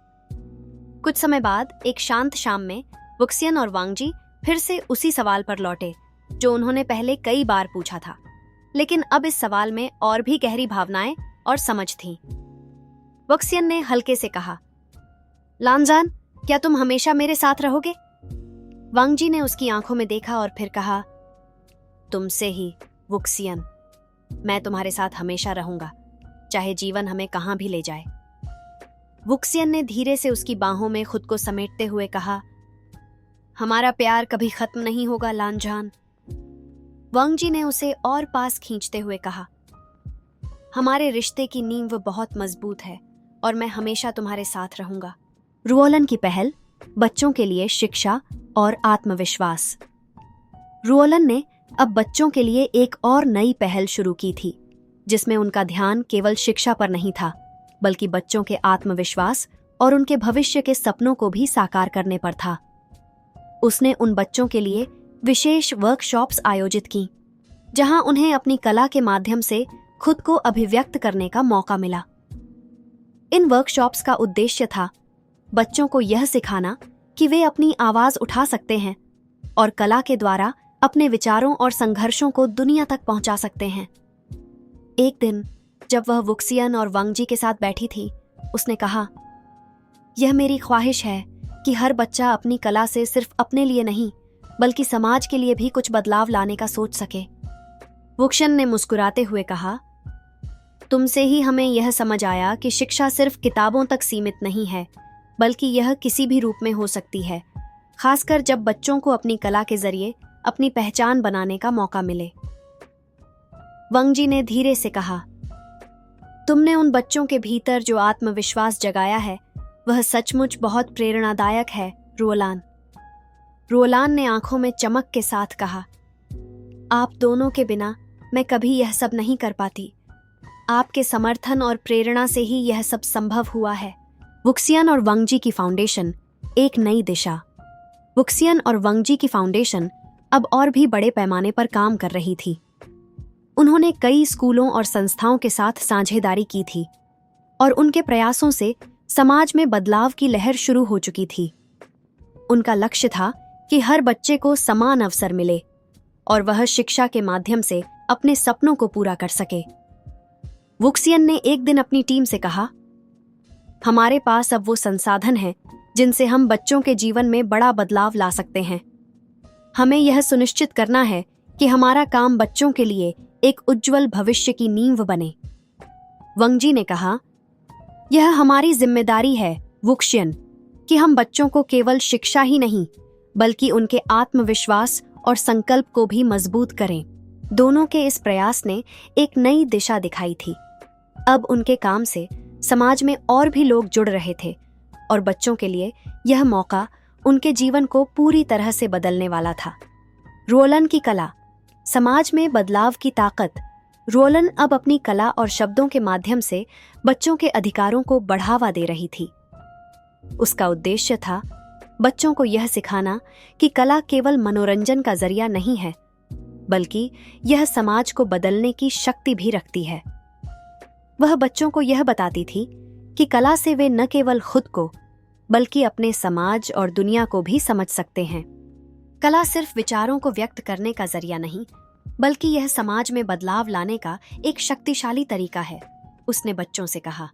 कुछ समय बाद एक शांत शाम में वुक्सियन और वांगजी फिर से उसी सवाल पर लौटे जो उन्होंने पहले कई बार पूछा था, लेकिन अब इस सवाल में और भी गहरी भावनाएं और समझ थीं। वुक्सियन ने हल्के से कहा, लानजान, क्या तुम हमेशा मेरे साथ रहोगे? वांगजी ने उसकी आंखों में देखा और फिर कहा, तुमसे ही वुक्सियन, मैं तुम्हारे साथ हमेशा रहूंगा, चाहे जीवन हमें कहां भी ले जाए। वुक्सियन ने धीरे से उसकी बाहों में खुद को समेटते हुए कहा, हमारा प्यार कभी खत्म नहीं होगा लानजान। वांग जी ने उसे और पास खींचते हुए कहा, हमारे रिश्ते की नींव बहुत मजबूत है और मैं हमेशा तुम्हारे साथ रहूंगा। रुओलन की पहल, बच्चों के लिए शिक्षा और आत्मविश्वास। रुओलन ने अब बच्चों के लिए एक और नई पहल शुरू की थी, जिसमें उनका ध्यान केवल शिक्षा पर नहीं था, बल्कि बच्चों के आत्मविश्वास और उनके भविष्य के सपनों को भी साकार करने पर था। उसने उन बच्चों के लिए विशेष वर्कशॉप्स आयोजित की, जहां उन्हें अपनी कला के माध्यम से खुद को अभिव्यक्त करने का मौका मिला। इन वर्कशॉप्स का उद्देश्य था बच्चों को यह सिखाना कि वे अपनी आवाज उठा सकते हैं और कला के द्वारा अपने विचारों और संघर्षों को दुनिया तक पहुंचा सकते हैं। एक दिन जब वह वुक्सियन और वांग जी के साथ बैठी थी, उसने कहा, यह मेरी ख्वाहिश है कि हर बच्चा अपनी कला से सिर्फ अपने लिए नहीं, बल्कि समाज के लिए भी कुछ बदलाव लाने का सोच सके। वुक्सियन ने मुस्कुराते हुए कहा, तुमसे ही हमें यह समझ आया कि शिक्षा सिर्फ किताबों तक सीमित नहीं है, बल्कि यह किसी भी रूप में हो सकती है, खासकर जब बच्चों को अपनी कला के जरिए अपनी पहचान बनाने का मौका मिले। वांग जी ने धीरे से कहा, तुमने उन बच्चों के भीतर जो आत्मविश्वास जगाया है, वह सचमुच बहुत प्रेरणादायक है, रुओलान। रुओलान ने आंखों में चमक के साथ कहा, आप दोनों के बिना मैं कभी यह सब नहीं कर पाती। आपके समर्थन और प्रेरणा से ही यह सब संभव हुआ है। वुक्सियन और वांग जी की फाउंडेशन, एक नई दिशा। वुक्सियन और वांग जी की फाउंडेशन अब और भी बड़े पैमाने पर काम कर रही थी। उन्होंने कई स्कूलों और संस्थाओं के साथ साझेदारी की थी और उनके प्रयासों से समाज में बदलाव की लहर शुरू हो चुकी थी। उनका लक्ष्य था कि हर बच्चे को समान अवसर मिले और वह शिक्षा के माध्यम से अपने सपनों को पूरा कर सके। वुक्सियन ने एक दिन अपनी टीम से कहा, हमारे पास अब वो संसाधन हैं जिनसे हम बच्चों के जीवन में बड़ा बदलाव ला सकते हैं। हमें यह सुनिश्चित करना है कि हमारा काम बच्चों के लिए एक उज्जवल भविष्य की नींव बने। वांग जी ने कहा, यह हमारी जिम्मेदारी है वुक्सियन, कि हम बच्चों को केवल शिक्षा ही नहीं, बल्कि उनके आत्मविश्वास और संकल्प को भी मजबूत करें। दोनों के इस प्रयास ने एक नई दिशा दिखाई थी। अब उनके काम से समाज में और भी लोग जुड़ रहे थे और बच्चों के लिए यह मौका उनके जीवन को पूरी तरह से बदलने वाला था। रुओलन की कला, समाज में बदलाव की ताकत। रुओलन अब अपनी कला और शब्दों के माध्यम से बच्चों के अधिकारों को बढ़ावा दे रही थी। उसका उद्देश्य था बच्चों को यह सिखाना कि कला केवल मनोरंजन का जरिया नहीं है, बल्कि यह समाज को बदलने की शक्ति भी रखती है। वह बच्चों को यह बताती थी कि कला से वे न केवल खुद को, बल्कि अपने समाज और दुनिया को भी समझ सकते हैं। कला सिर्फ विचारों को व्यक्त करने का जरिया नहीं, बल्कि यह समाज में बदलाव लाने का एक शक्तिशाली तरीका है। उसने बच्चों से कहा,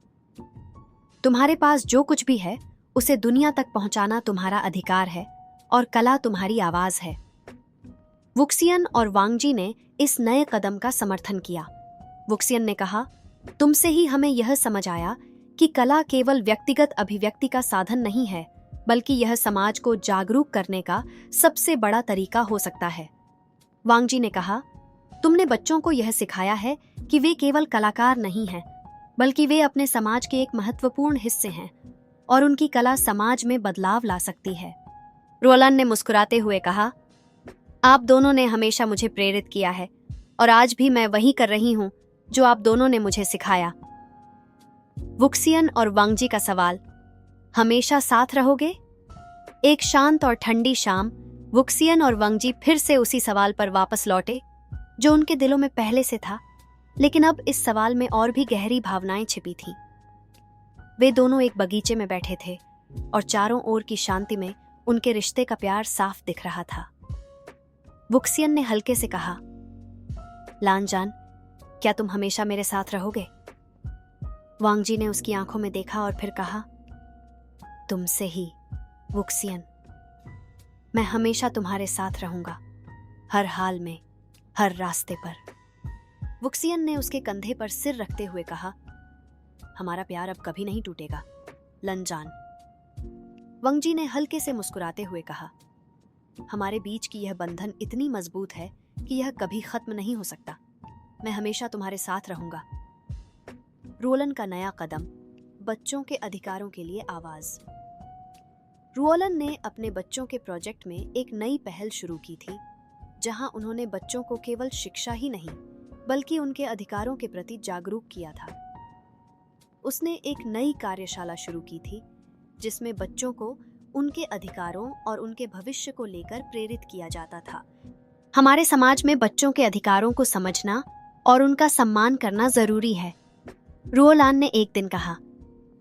तुम्हारे पास जो कुछ भी है उसे दुनिया तक पहुंचाना तुम्हारा अधिकार है और कला तुम्हारी आवाज है। वुक्सियन और वांग जी ने इस नए कदम का समर्थन किया। वुक्सियन ने कहा, तुमसे ही हमें यह समझ आया कि कला केवल व्यक्तिगत अभिव्यक्ति का साधन नहीं है, बल्कि यह समाज को जागरूक करने का सबसे बड़ा तरीका हो सकता है। वांग जी ने कहा, तुमने बच्चों को यह सिखाया है कि वे केवल कलाकार नहीं हैं, बल्कि वे अपने समाज के एक महत्वपूर्ण हिस्से हैं और उनकी कला समाज में बदलाव ला सकती है। रुओलन ने मुस्कुराते हुए कहा, आप दोनों ने हमेशा मुझे प्रेरित किया है और आज भी मैं वही कर रही हूं जो आप दोनों ने मुझे सिखाया। वुक्सियन और वांग जी का सवाल, हमेशा साथ रहोगे? एक शांत और ठंडी शाम, वुक्सियन और वांग जी फिर से उसी सवाल पर वापस लौटे जो उनके दिलों में पहले से था, लेकिन अब इस सवाल में और भी गहरी भावनाएं छिपी थीं। वे दोनों एक बगीचे में बैठे थे और चारों ओर की शांति में उनके रिश्ते का प्यार साफ दिख रहा था। वुक्सियन ने हल्के से कहा, लानजान, क्या तुम हमेशा मेरे साथ रहोगे? वांग जी ने उसकी आंखों में देखा और फिर कहा, तुमसे ही वुक्सियन, मैं हमेशा तुम्हारे साथ रहूंगा, हर हाल में, हर रास्ते पर। वुक्सियन ने उसके कंधे पर सिर रखते हुए कहा, हमारा प्यार अब कभी नहीं टूटेगा, लनजान। वांग जी ने हल्के से मुस्कुराते हुए कहा, हमारे बीच की यह बंधन इतनी मजबूत है कि यह कभी खत्म नहीं हो सकता। मैं हमेशा तुम्हारे साथ रहूंगा। रोलन का नया कदम, बच्चों के अधिकारों के लिए आवाज। रोलन ने अपने बच्चों के प्रोजेक्ट में एक नई पहल शुरू की थी, जहां उन्होंने बच्चों को केवल शिक्षा ही नहीं बल्कि उनके अधिकारों के प्रति जागरूक किया था। उसने एक नई कार्यशाला शुरू की थी जिसमें बच्चों को उनके अधिकारों और उनके भविष्य को लेकर प्रेरित किया जाता था। हमारे समाज में बच्चों के अधिकारों को समझना और उनका सम्मान करना जरूरी है, रोलान ने एक दिन कहा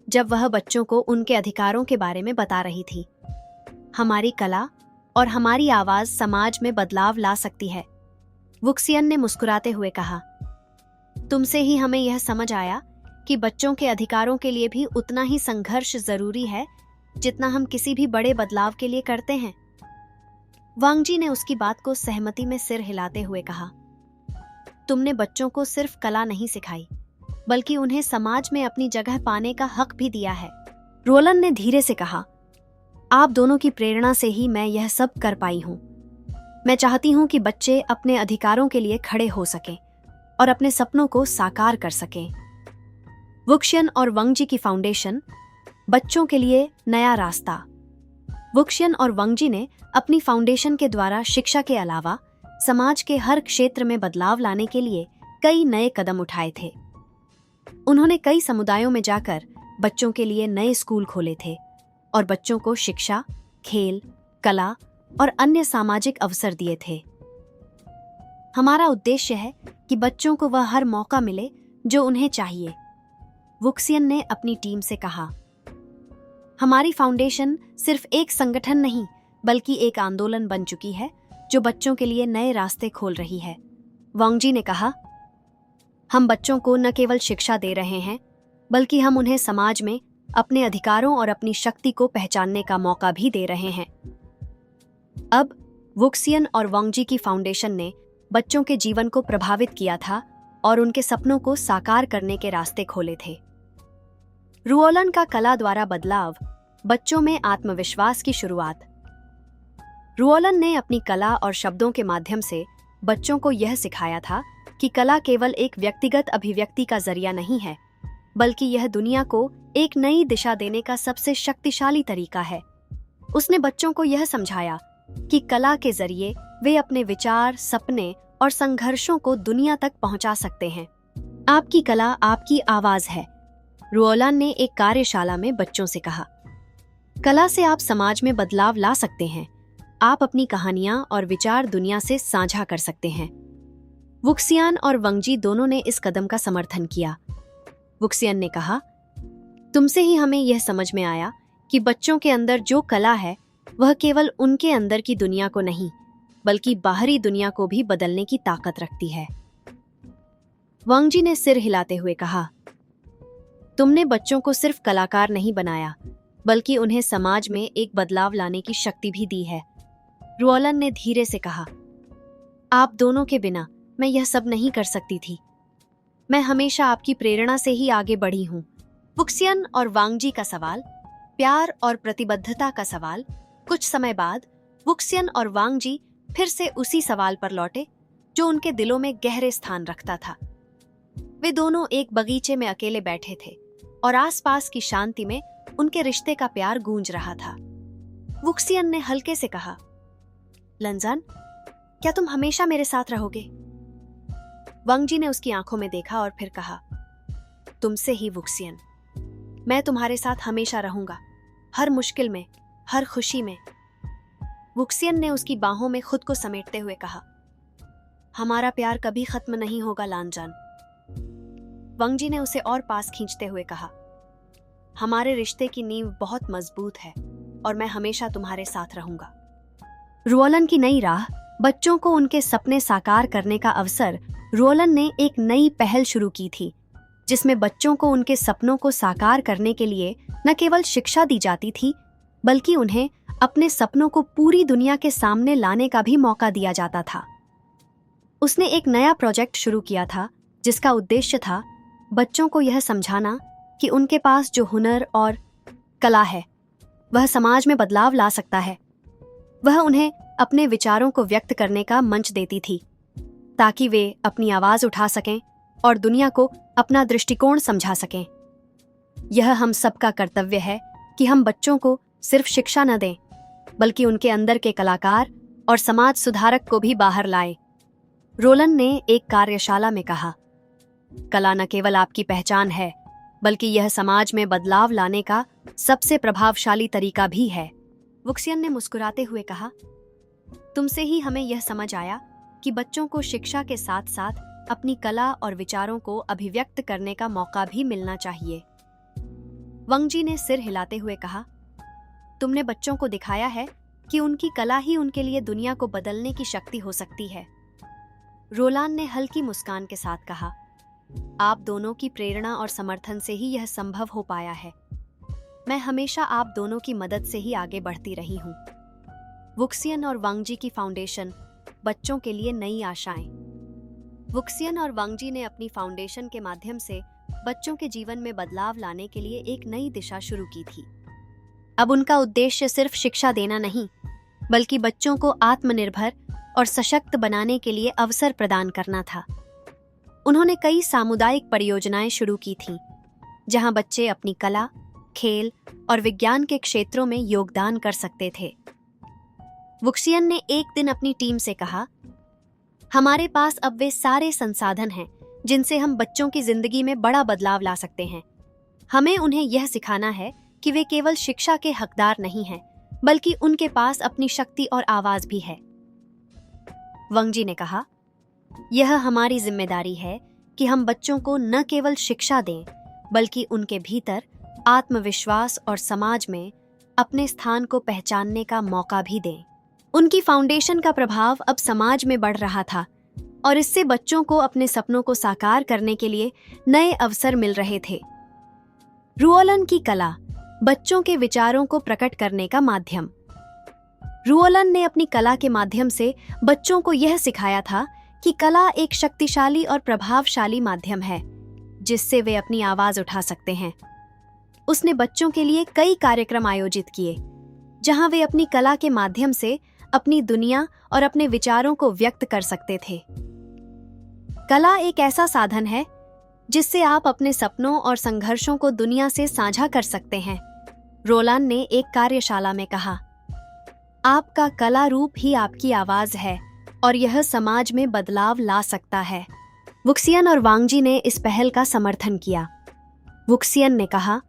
जब वह बच्चों को उनके अधिकारों के बारे में बता रही थी। हमारी कला और हमारी आवाज समाज में बदलाव ला सकती है, वुक्सियन ने मुस्कुराते हुए कहा। तुमसे ही हमें यह समझ आया कि बच्चों के अधिकारों के लिए भी उतना ही संघर्ष जरूरी है जितना हम किसी भी बड़े बदलाव के लिए करते हैं। वांगजी ने उसकी बात को सहमति में सिर हिलाते हुए कहा, तुमने बच्चों को सिर्फ कला नहीं सिखाई बल्कि उन्हें समाज में अपनी जगह पाने का हक भी दिया है। रोलन ने धीरे से कहा, आप दोनों की प्रेरणा से ही मैं यह सब कर पाई हूं। मैं चाहती हूं कि बच्चे अपने अधिकारों के लिए खड़े हो सकें और अपने सपनों को साकार कर सकें। वुक्सियन और वांगजी की फाउंडेशन, बच्चों के लिए नया रास्ता। वुक्सियन और वांगजी ने अपनी फाउंडेशन के द्वारा शिक्षा के अलावा समाज के हर क्षेत्र में बदलाव लाने के लिए कई नए कदम उठाए थे। उन्होंने कई समुदायों में जाकर बच्चों के लिए नए स्कूल खोले थे और बच्चों को शिक्षा, खेल, कला और अन्य सामाजिक अवसर दिए थे। हमारा उद्देश्य है कि बच्चों को वह हर मौका मिले जो उन्हें चाहिए, वुक्सियन ने अपनी टीम से कहा। हमारी फाउंडेशन सिर्फ एक संगठन नहीं बल्कि एक आंदोलन बन चुकी है जो बच्चों के लिए नए रास्ते खोल रही है, वांगजी ने कहा। हम बच्चों को न केवल शिक्षा दे रहे हैं बल्कि हम उन्हें समाज में अपने अधिकारों और अपनी शक्ति को पहचानने का मौका भी दे रहे हैं। अब वुक्सियन और वांगजी की फाउंडेशन ने बच्चों के जीवन को प्रभावित किया था और उनके सपनों को साकार करने के रास्ते खोले थे। रोलन का कला द्वारा बदलाव, बच्चों में आत्मविश्वास की शुरुआत। रोलन ने अपनी कला और शब्दों के माध्यम से बच्चों को यह सिखाया था कि कला केवल एक व्यक्तिगत अभिव्यक्ति का जरिया नहीं है बल्कि यह दुनिया को एक नई दिशा देने का सबसे शक्तिशाली तरीका है। उसने बच्चों को यह समझाया कि कला के जरिए वे अपने विचार, सपने और संघर्षों को दुनिया तक पहुंचा सकते हैं। आपकी कला आपकी आवाज है, रोलन ने एक कार्यशाला में बच्चों से कहा। कला से आप समाज में बदलाव ला सकते हैं। आप अपनी कहानियां और विचार दुनिया से साझा कर सकते हैं। वुक्सियन और वांगजी दोनों ने इस कदम का समर्थन किया। वुक्सियन ने कहा, तुमसे ही हमें यह समझ में आया कि बच्चों के अंदर जो कला है वह केवल उनके अंदर की दुनिया को नहीं बल्कि बाहरी दुनिया को भी बदलने की ताकत रखती है। वांगजी ने सिर हिलाते हुए कहा, तुमने बच्चों को सिर्फ कलाकार नहीं बनाया बल्कि उन्हें समाज में एक बदलाव लाने की शक्ति भी दी है। रोलन ने धीरे से कहा, आप दोनों के बिना मैं यह सब नहीं कर सकती थी। मैं हमेशा आपकी प्रेरणा से ही आगे बढ़ी हूँ। वुक्सियन और वांगजी का सवाल, प्यार और प्रतिबद्धता का सवाल। कुछ समय बाद वुक्सियन और वांगजी फिर से उसी सवाल पर लौटे जो उनके दिलों में गहरे स्थान रखता था। वे दोनों एक बगीचे में अकेले बैठे थे और आसपास की शांति में उनके रिश्ते का प्यार गूंज रहा था। वुक्सियन ने हल्के से कहा, लंजान, क्या तुम हमेशा मेरे साथ रहोगे? वांगजी ने उसकी आंखों में देखा और फिर कहा, तुमसे ही वुक्सियन, मैं तुम्हारे साथ हमेशा रहूंगा, हर मुश्किल में, हर खुशी में। वुक्सियन ने उसकी बाहों में खुद को समेटते हुए कहा, हमारा प्यार कभी खत्म नहीं होगा लांजान। वांगजी ने उसे और पास खींचते हुए कहा, हमारे रिश्ते की नींव बहुत मजबूत है और मैं हमेशा तुम्हारे साथ रहूंगा। रोलन की नई राह, बच्चों को उनके सपने साकार करने का अवसर। रोलन ने एक नई पहल शुरू की थी जिसमें बच्चों को उनके सपनों को साकार करने के लिए न केवल शिक्षा दी जाती थी बल्कि उन्हें अपने सपनों को पूरी दुनिया के सामने लाने का भी मौका दिया जाता था। उसने एक नया प्रोजेक्ट शुरू किया था जिसका उद्देश्य था बच्चों को यह समझाना कि उनके पास जो हुनर और कला है वह समाज में बदलाव ला सकता है। वह उन्हें अपने विचारों को व्यक्त करने का मंच देती थी ताकि वे अपनी आवाज उठा सकें और दुनिया को अपना दृष्टिकोण समझा सकें। यह हम सबका कर्तव्य है कि हम बच्चों को सिर्फ शिक्षा न दें, बल्कि उनके अंदर के कलाकार और समाज सुधारक को भी बाहर लाए। रोलन ने एक कार्यशाला में कहा, कला न केवल आपकी पहचान है, बल्कि यह समाज में बदलाव लाने का सबसे प्रभावशाली तरीका भी है। वुक्सियन ने मुस्कुराते हुए कहा, तुमसे ही हमें यह समझ आया कि बच्चों को शिक्षा के साथ साथ अपनी कला और विचारों को अभिव्यक्त करने का मौका भी मिलना चाहिए। वंगजी ने सिर हिलाते हुए कहा, तुमने बच्चों को दिखाया है कि उनकी कला ही उनके लिए दुनिया को बदलने की शक्ति हो सकती है। रोलान ने हल्की मुस्कान के साथ कहा, आप दोनों की प्रेरणा और समर्थन से ही यह संभव हो पाया है। मैं हमेशा आप दोनों की मदद से ही आगे बढ़ती रही हूँ। वुक्सियन और वांगजी की फाउंडेशन, बच्चों के लिए नई आशाएं। वुक्सियन और वांगजी ने अपनी फाउंडेशन के माध्यम से बच्चों के जीवन में बदलाव लाने के लिए एक नई दिशा शुरू की थी। अब उनका उद्देश्य सिर्फ शिक्षा देना नहीं, बल्कि बच्चों को आत्मनिर्भर और सशक्त बनाने के लिए अवसर प्रदान करना था। उन्होंने कई सामुदायिक परियोजनाएं शुरू की थीं, जहां बच्चे अपनी कला, खेल और विज्ञान के क्षेत्रों में योगदान कर सकते थे। वुक्सियन ने एक दिन अपनी टीम से कहा, हमारे पास अब वे सारे संसाधन हैं जिनसे हम बच्चों की जिंदगी में बड़ा बदलाव ला सकते हैं। हमें उन्हें यह सिखाना है कि वे केवल शिक्षा के हकदार नहीं हैं, बल्कि उनके पास अपनी शक्ति और आवाज भी है। वंगजी ने कहा, यह हमारी जिम्मेदारी है कि हम बच्चों को न केवल शिक्षा दें, बल्कि उनके भीतर आत्मविश्वास और समाज में अपने स्थान को पहचानने का मौका भी दें। उनकी फाउंडेशन का प्रभाव अब समाज में बढ़ रहा था और इससे बच्चों को अपने सपनों को साकार करने के लिए नए अवसर मिल रहे थे। रुओलन की कला, बच्चों के विचारों को प्रकट करने का माध्यम। रुओलन ने अपनी कला के माध्यम से बच्चों को यह सिखाया था कि कला एक शक्तिशाली और प्रभावशाली माध्यम है जिससे वे अपनी आवाज उठा सकते हैं। उसने बच्चों के लिए कई कार्यक्रम आयोजित किए, जहां वे अपनी कला के माध्यम से अपनी दुनिया और अपने विचारों को व्यक्त कर सकते थे। कला एक ऐसा साधन है जिससे आप अपने सपनों और संघर्षों को दुनिया से साझा कर सकते हैं। रोलान ने एक कार्यशाला में कहा, आपका कला रूप ही आपकी आवाज है और यह समाज में बदलाव ला सकता है। वुक्सियन और वांगजी ने इस पहल का समर्थन किया। वुक्सियन ने कहा,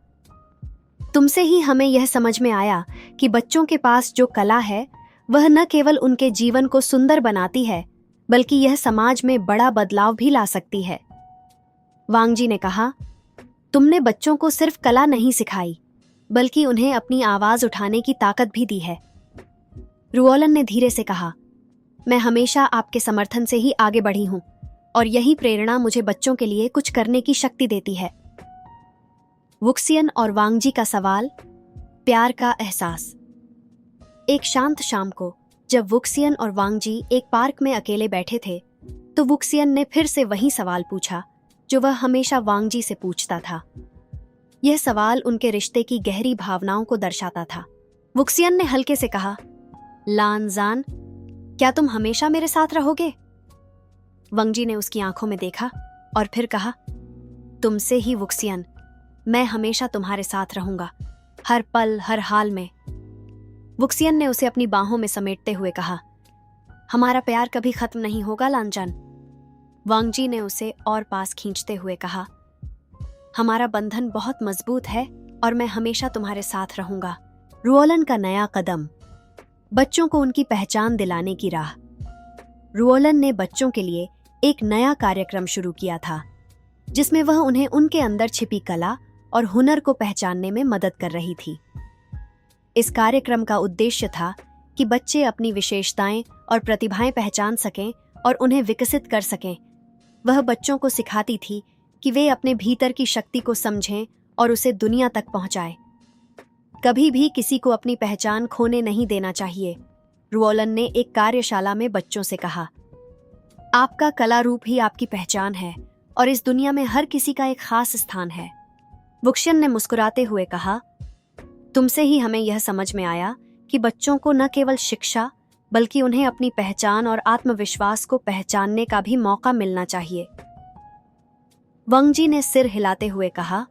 तुमसे ही हमें यह समझ में आया कि बच्चों के पास जो कला है वह न केवल उनके जीवन को सुंदर बनाती है, बल्कि यह समाज में बड़ा बदलाव भी ला सकती है। वांगजी ने कहा, तुमने बच्चों को सिर्फ कला नहीं सिखाई, बल्कि उन्हें अपनी आवाज उठाने की ताकत भी दी है। रुओलन ने धीरे से कहा, मैं हमेशा आपके समर्थन से ही आगे बढ़ी हूं और यही प्रेरणा मुझे बच्चों के लिए कुछ करने की शक्ति देती है। वुक्सियन और वांगजी का सवाल, प्यार का एहसास। एक शांत शाम को जब वुक्सियन और वांगजी एक पार्क में अकेले बैठे थे, तो वुक्सियन ने फिर से वही सवाल पूछा जो वह हमेशा वांगजी से पूछता था। यह सवाल उनके रिश्ते की गहरी भावनाओं को दर्शाता था। वुक्सियन ने हल्के से कहा, लानजान, क्या तुम हमेशा मेरे साथ रहोगे? वांगजी ने उसकी आंखों में देखा और फिर कहा, तुमसे ही वुक्सियन, मैं हमेशा तुम्हारे साथ रहूंगा, हर पल, हर हाल में। वुक्सियन ने उसे अपनी बाहों में समेटते हुए कहा, हमारा प्यार कभी खत्म नहीं होगा लानजान। वांगजी ने उसे और पास खींचते हुए कहा, हमारा बंधन बहुत मजबूत है और मैं हमेशा तुम्हारे साथ रहूंगा। रुओलन का नया कदम, बच्चों को उनकी पहचान दिलाने की राह। रुओलन ने बच्चों के लिए एक नया कार्यक्रम शुरू किया था, जिसमें वह उन्हें उनके अंदर छिपी कला और हुनर को पहचानने में मदद कर रही थी। इस कार्यक्रम का उद्देश्य था कि बच्चे अपनी विशेषताएं और प्रतिभाएं पहचान सकें और उन्हें विकसित कर सकें। वह बच्चों को सिखाती थी कि वे अपने भीतर की शक्ति को समझें और उसे दुनिया तक पहुंचाएं। कभी भी किसी को अपनी पहचान खोने नहीं देना चाहिए। रुओलन ने एक कार्यशाला में बच्चों से कहा, आपका कला रूप ही आपकी पहचान है और इस दुनिया में हर किसी का एक खास स्थान है। वुक्सियन ने मुस्कुराते हुए कहा, तुमसे ही हमें यह समझ में आया कि बच्चों को न केवल शिक्षा, बल्कि उन्हें अपनी पहचान और आत्मविश्वास को पहचानने का भी मौका मिलना चाहिए। वंगजी ने सिर हिलाते हुए कहा,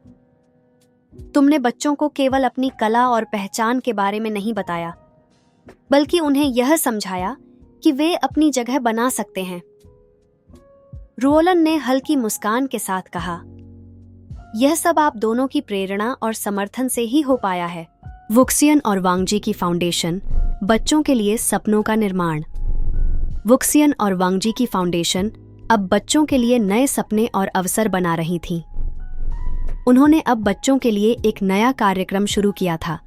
तुमने बच्चों को केवल अपनी कला और पहचान के बारे में नहीं बताया, बल्कि उन्हें यह समझाया कि वे अपनी जगह बना सकते हैं। रुओलन ने हल्की मुस्कान के साथ कहा, यह सब आप दोनों की प्रेरणा और समर्थन से ही हो पाया है। वुक्सियन और वांगजी की फाउंडेशन, बच्चों के लिए सपनों का निर्माण। वुक्सियन और वांगजी की फाउंडेशन अब बच्चों के लिए नए सपने और अवसर बना रही थी। उन्होंने अब बच्चों के लिए एक नया कार्यक्रम शुरू किया था,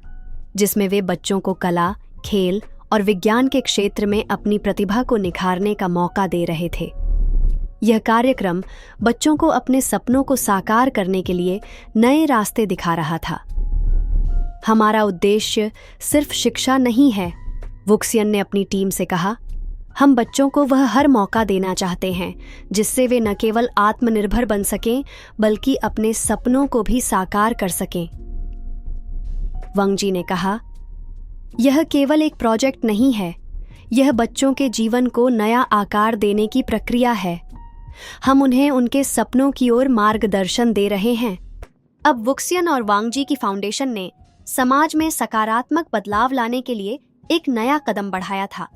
जिसमें वे बच्चों को कला, खेल और विज्ञान के क्षेत्र में अपनी प्रतिभा को निखारने का मौका दे रहे थे। यह कार्यक्रम बच्चों को अपने सपनों को साकार करने के लिए नए रास्ते दिखा रहा था। हमारा उद्देश्य सिर्फ शिक्षा नहीं है, वुक्सियन ने अपनी टीम से कहा। हम बच्चों को वह हर मौका देना चाहते हैं जिससे वे न केवल आत्मनिर्भर बन सकें, बल्कि अपने सपनों को भी साकार कर सकें। वंगजी ने कहा, यह केवल एक प्रोजेक्ट नहीं है, यह बच्चों के जीवन को नया आकार देने की प्रक्रिया है। हम उन्हें उनके सपनों की ओर मार्गदर्शन दे रहे हैं। अब वुक्सियन और वांगजी की फाउंडेशन ने समाज में सकारात्मक बदलाव लाने के लिए एक नया कदम बढ़ाया था,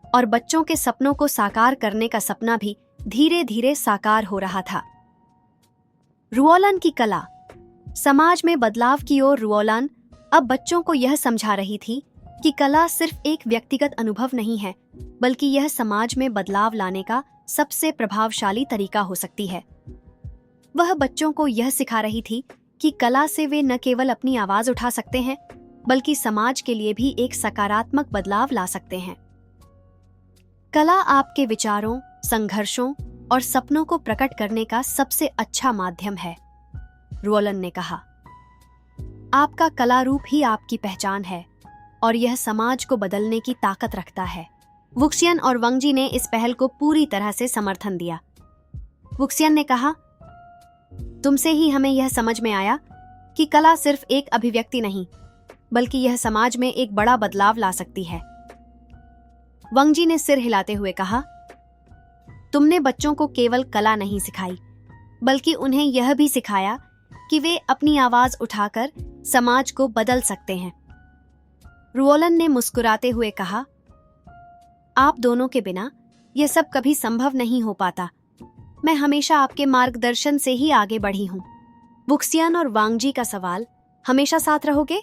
और बच्चों के सपनों को साकार करने का सपना भी धीरे धीरे साकार हो रहा था। रुओलन की कला। समाज में बदलाव की ओर रुओलन अब बच्चों को यह समझा रही थी कि कला सिर्फ एक व्यक्तिगत अनुभव नहीं है, बल्कि यह समाज में बदलाव लाने का सबसे प्रभावशाली तरीका हो सकती है। वह बच्चों को यह सिखा रही थी कि कला से वे न केवल अपनी आवाज उठा सकते हैं, बल्कि समाज के लिए भी एक सकारात्मक बदलाव ला सकते हैं। कला आपके विचारों, संघर्षों और सपनों को प्रकट करने का सबसे अच्छा माध्यम है, रुओलन ने कहा। आपका कला रूप ही आपकी पहचान है, और यह समाज को बदलने की ताकत रखता है। वुक्सियन और वांगजी ने इस पहल को पूरी तरह से समर्थन दिया। वुक्सियन ने कहा, तुमसे ही हमें यह समझ में आया कि कला सिर्फ एक अभिव्यक्ति नहीं, बल्कि यह समाज में एक बड़ा बदलाव ला सकती है। वांगजी ने सिर हिलाते हुए कहा, तुमने बच्चों को केवल कला नहीं सिखाई, बल्कि उन्हें यह भी सिखाया कि वे अपनी आवाज उठाकर समाज को बदल सकते हैं। रुओलन ने मुस्कुराते हुए कहा, आप दोनों के बिना यह सब कभी संभव नहीं हो पाता। मैं हमेशा आपके मार्गदर्शन से ही आगे बढ़ी हूं। वुक्सियन और वांगजी का सवाल, हमेशा साथ रहोगे?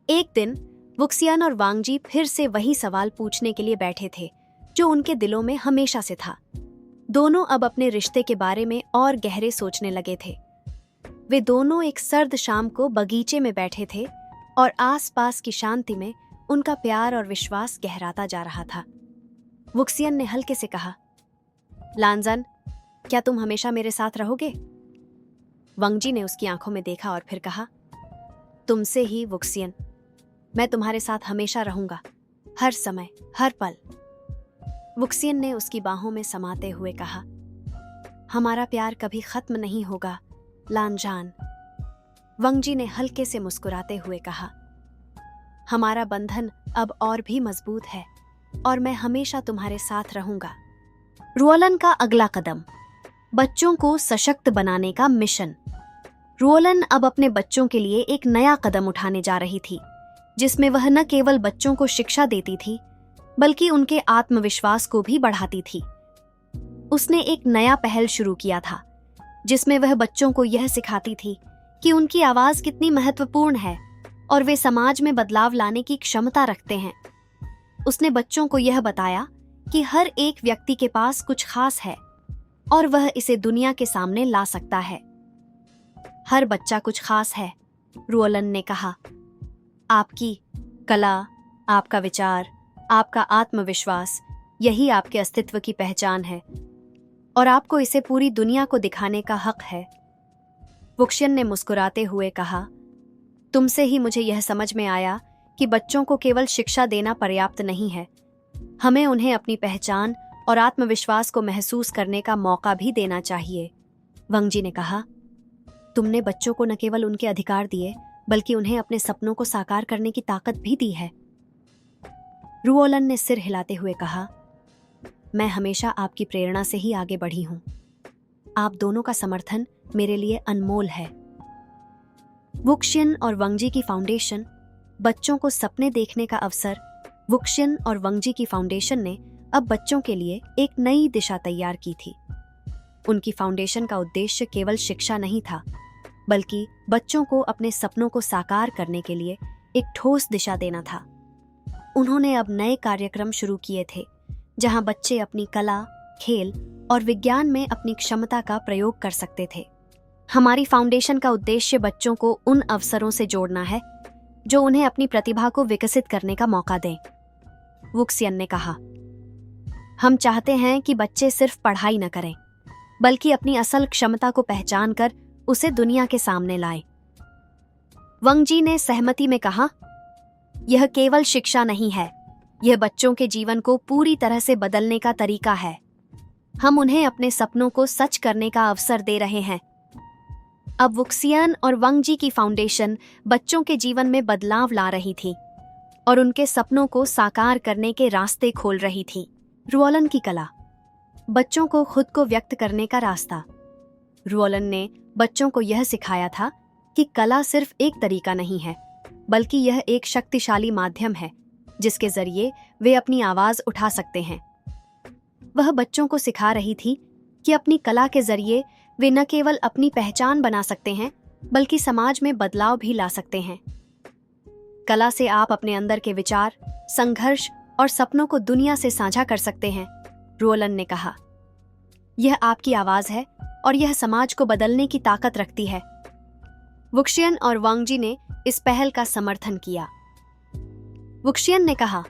एक दिन वुक्सियन और वांगजी फिर से वही सवाल पूछने के लिए बैठे थे जो उनके दिलों में हमेशा से था। दोनों अब अपने रिश्ते के बारे में और गहरे सोचने लगे थे। वे दोनों एक सर्द शाम को बगीचे में बैठे थे और आसपास की शांति में उनका प्यार और विश्वास गहराता जा रहा था। वुक्सियन ने हल्के से कहा, लांजन, क्या तुम हमेशा मेरे साथ रहोगे? वांगजी ने उसकी आंखों में देखा और फिर कहा, तुमसे ही वुक्सियन, मैं तुम्हारे साथ हमेशा रहूंगा, हर समय, हर पल। वुक्सियन ने उसकी बाहों में समाते हुए कहा, हमारा प्यार कभी खत्म नहीं होगा, लांजान। वांगजी ने हल्के से मुस्कुराते हुए कहा, हमारा बंधन अब और भी मजबूत है, और मैं हमेशा तुम्हारे साथ रहूंगा। रुओलन का अगला कदम, बच्चों को सशक्त बनाने का मिशन। रुओलन अब अपने बच्चों के लिए एक नया कदम उठाने जा रही थी, जिसमें वह न केवल बच्चों को शिक्षा देती थी, बल्कि उनके आत्मविश्वास को भी बढ़ाती थी। उसने एक नया पहल शुरू किया था, जिसमें वह बच्चों को यह सिखाती थी कि उनकी आवाज कितनी महत्वपूर्ण है और वे समाज में बदलाव लाने की क्षमता रखते हैं। उसने बच्चों को यह बताया कि हर एक व्यक्ति के पास कुछ खास है और वह इसे दुनिया के सामने ला सकता है। हर बच्चा कुछ खास है, रुओलन ने कहा। आपकी कला, आपका विचार, आपका आत्मविश्वास, यही आपके अस्तित्व की पहचान है, और आपको इसे पूरी दुनिया को दिखाने का हक है। वुक्सियन ने मुस्कुराते हुए कहा, तुमसे ही मुझे यह समझ में आया कि बच्चों को केवल शिक्षा देना पर्याप्त नहीं है, हमें उन्हें अपनी पहचान और आत्मविश्वास को महसूस करने का मौका भी देना चाहिए। वांगजी ने कहा, तुमने बच्चों को न केवल उनके अधिकार दिए, बल्कि उन्हें अपने सपनों को साकार करने की ताकत भी दी है। रुओलन ने सिर हिलाते हुए कहा, मैं हमेशा आपकी प्रेरणा से ही आगे बढ़ी हूं। आप दोनों का समर्थन मेरे लिए अनमोल है। वुक्शियन और वंगजी की फाउंडेशन बच्चों को सपने देखने का अवसर। वुक्शियन और वंगजी की फाउंडेशन ने अब बच्चों के लिए एक नई दिशा तैयार की थी। उनकी फाउंडेशन का उद्देश्य केवल शिक्षा नहीं था, बल्कि बच्चों को अपने सपनों को साकार करने के लिए एक ठोस दिशा देना था। उन्होंने अब नए कार्यक्रम शुरू किए थे, जहां बच्चे अपनी कला, खेल और विज्ञान में अपनी क्षमता का प्रयोग कर सकते थे। हमारी फाउंडेशन का उद्देश्य बच्चों को उन अवसरों से जोड़ना है जो उन्हें अपनी प्रतिभा को विकसित करने का मौका दें, वुक्सियन ने कहा। हम चाहते हैं कि बच्चे सिर्फ पढ़ाई न करें, बल्कि अपनी असल क्षमता को पहचान कर उसे दुनिया के सामने लाएं। वंगजी ने सहमति में कहा, यह केवल शिक्षा नहीं है, यह बच्चों के जीवन को पूरी तरह से बदलने का तरीका है। हम उन्हें अपने सपनों को सच करने का अवसर दे रहे हैं। अब वुक्सियन और वंगजी की फाउंडेशन बच्चों के जीवन में बदलाव ला रही थी और उनके सपनों को साकार करने के रास्ते खोल रही थी। रुओलन की कला, बच्चों को खुद को व्यक्त करने का रास्ता। रुओलन ने बच्चों को यह सिखाया था कि कला सिर्फ एक तरीका नहीं है, बल्कि यह एक शक्तिशाली माध्यम है जिसके जरिए वे अपनी आवाज उठा सकते हैं। वह बच्चों को सिखा रही थी कि अपनी कला के जरिए वे न केवल अपनी पहचान बना सकते हैं, बल्कि समाज में बदलाव भी ला सकते हैं। कला से आप अपने अंदर के विचार, संघर्ष और सपनों को दुनिया से साझा कर सकते हैं, रुओलन ने कहा। यह आपकी आवाज है और यह समाज को बदलने की ताकत रखती है। वुक्शियन और वांगजी ने इस पहल का समर्थन किया। वुक्शियन ने कहा,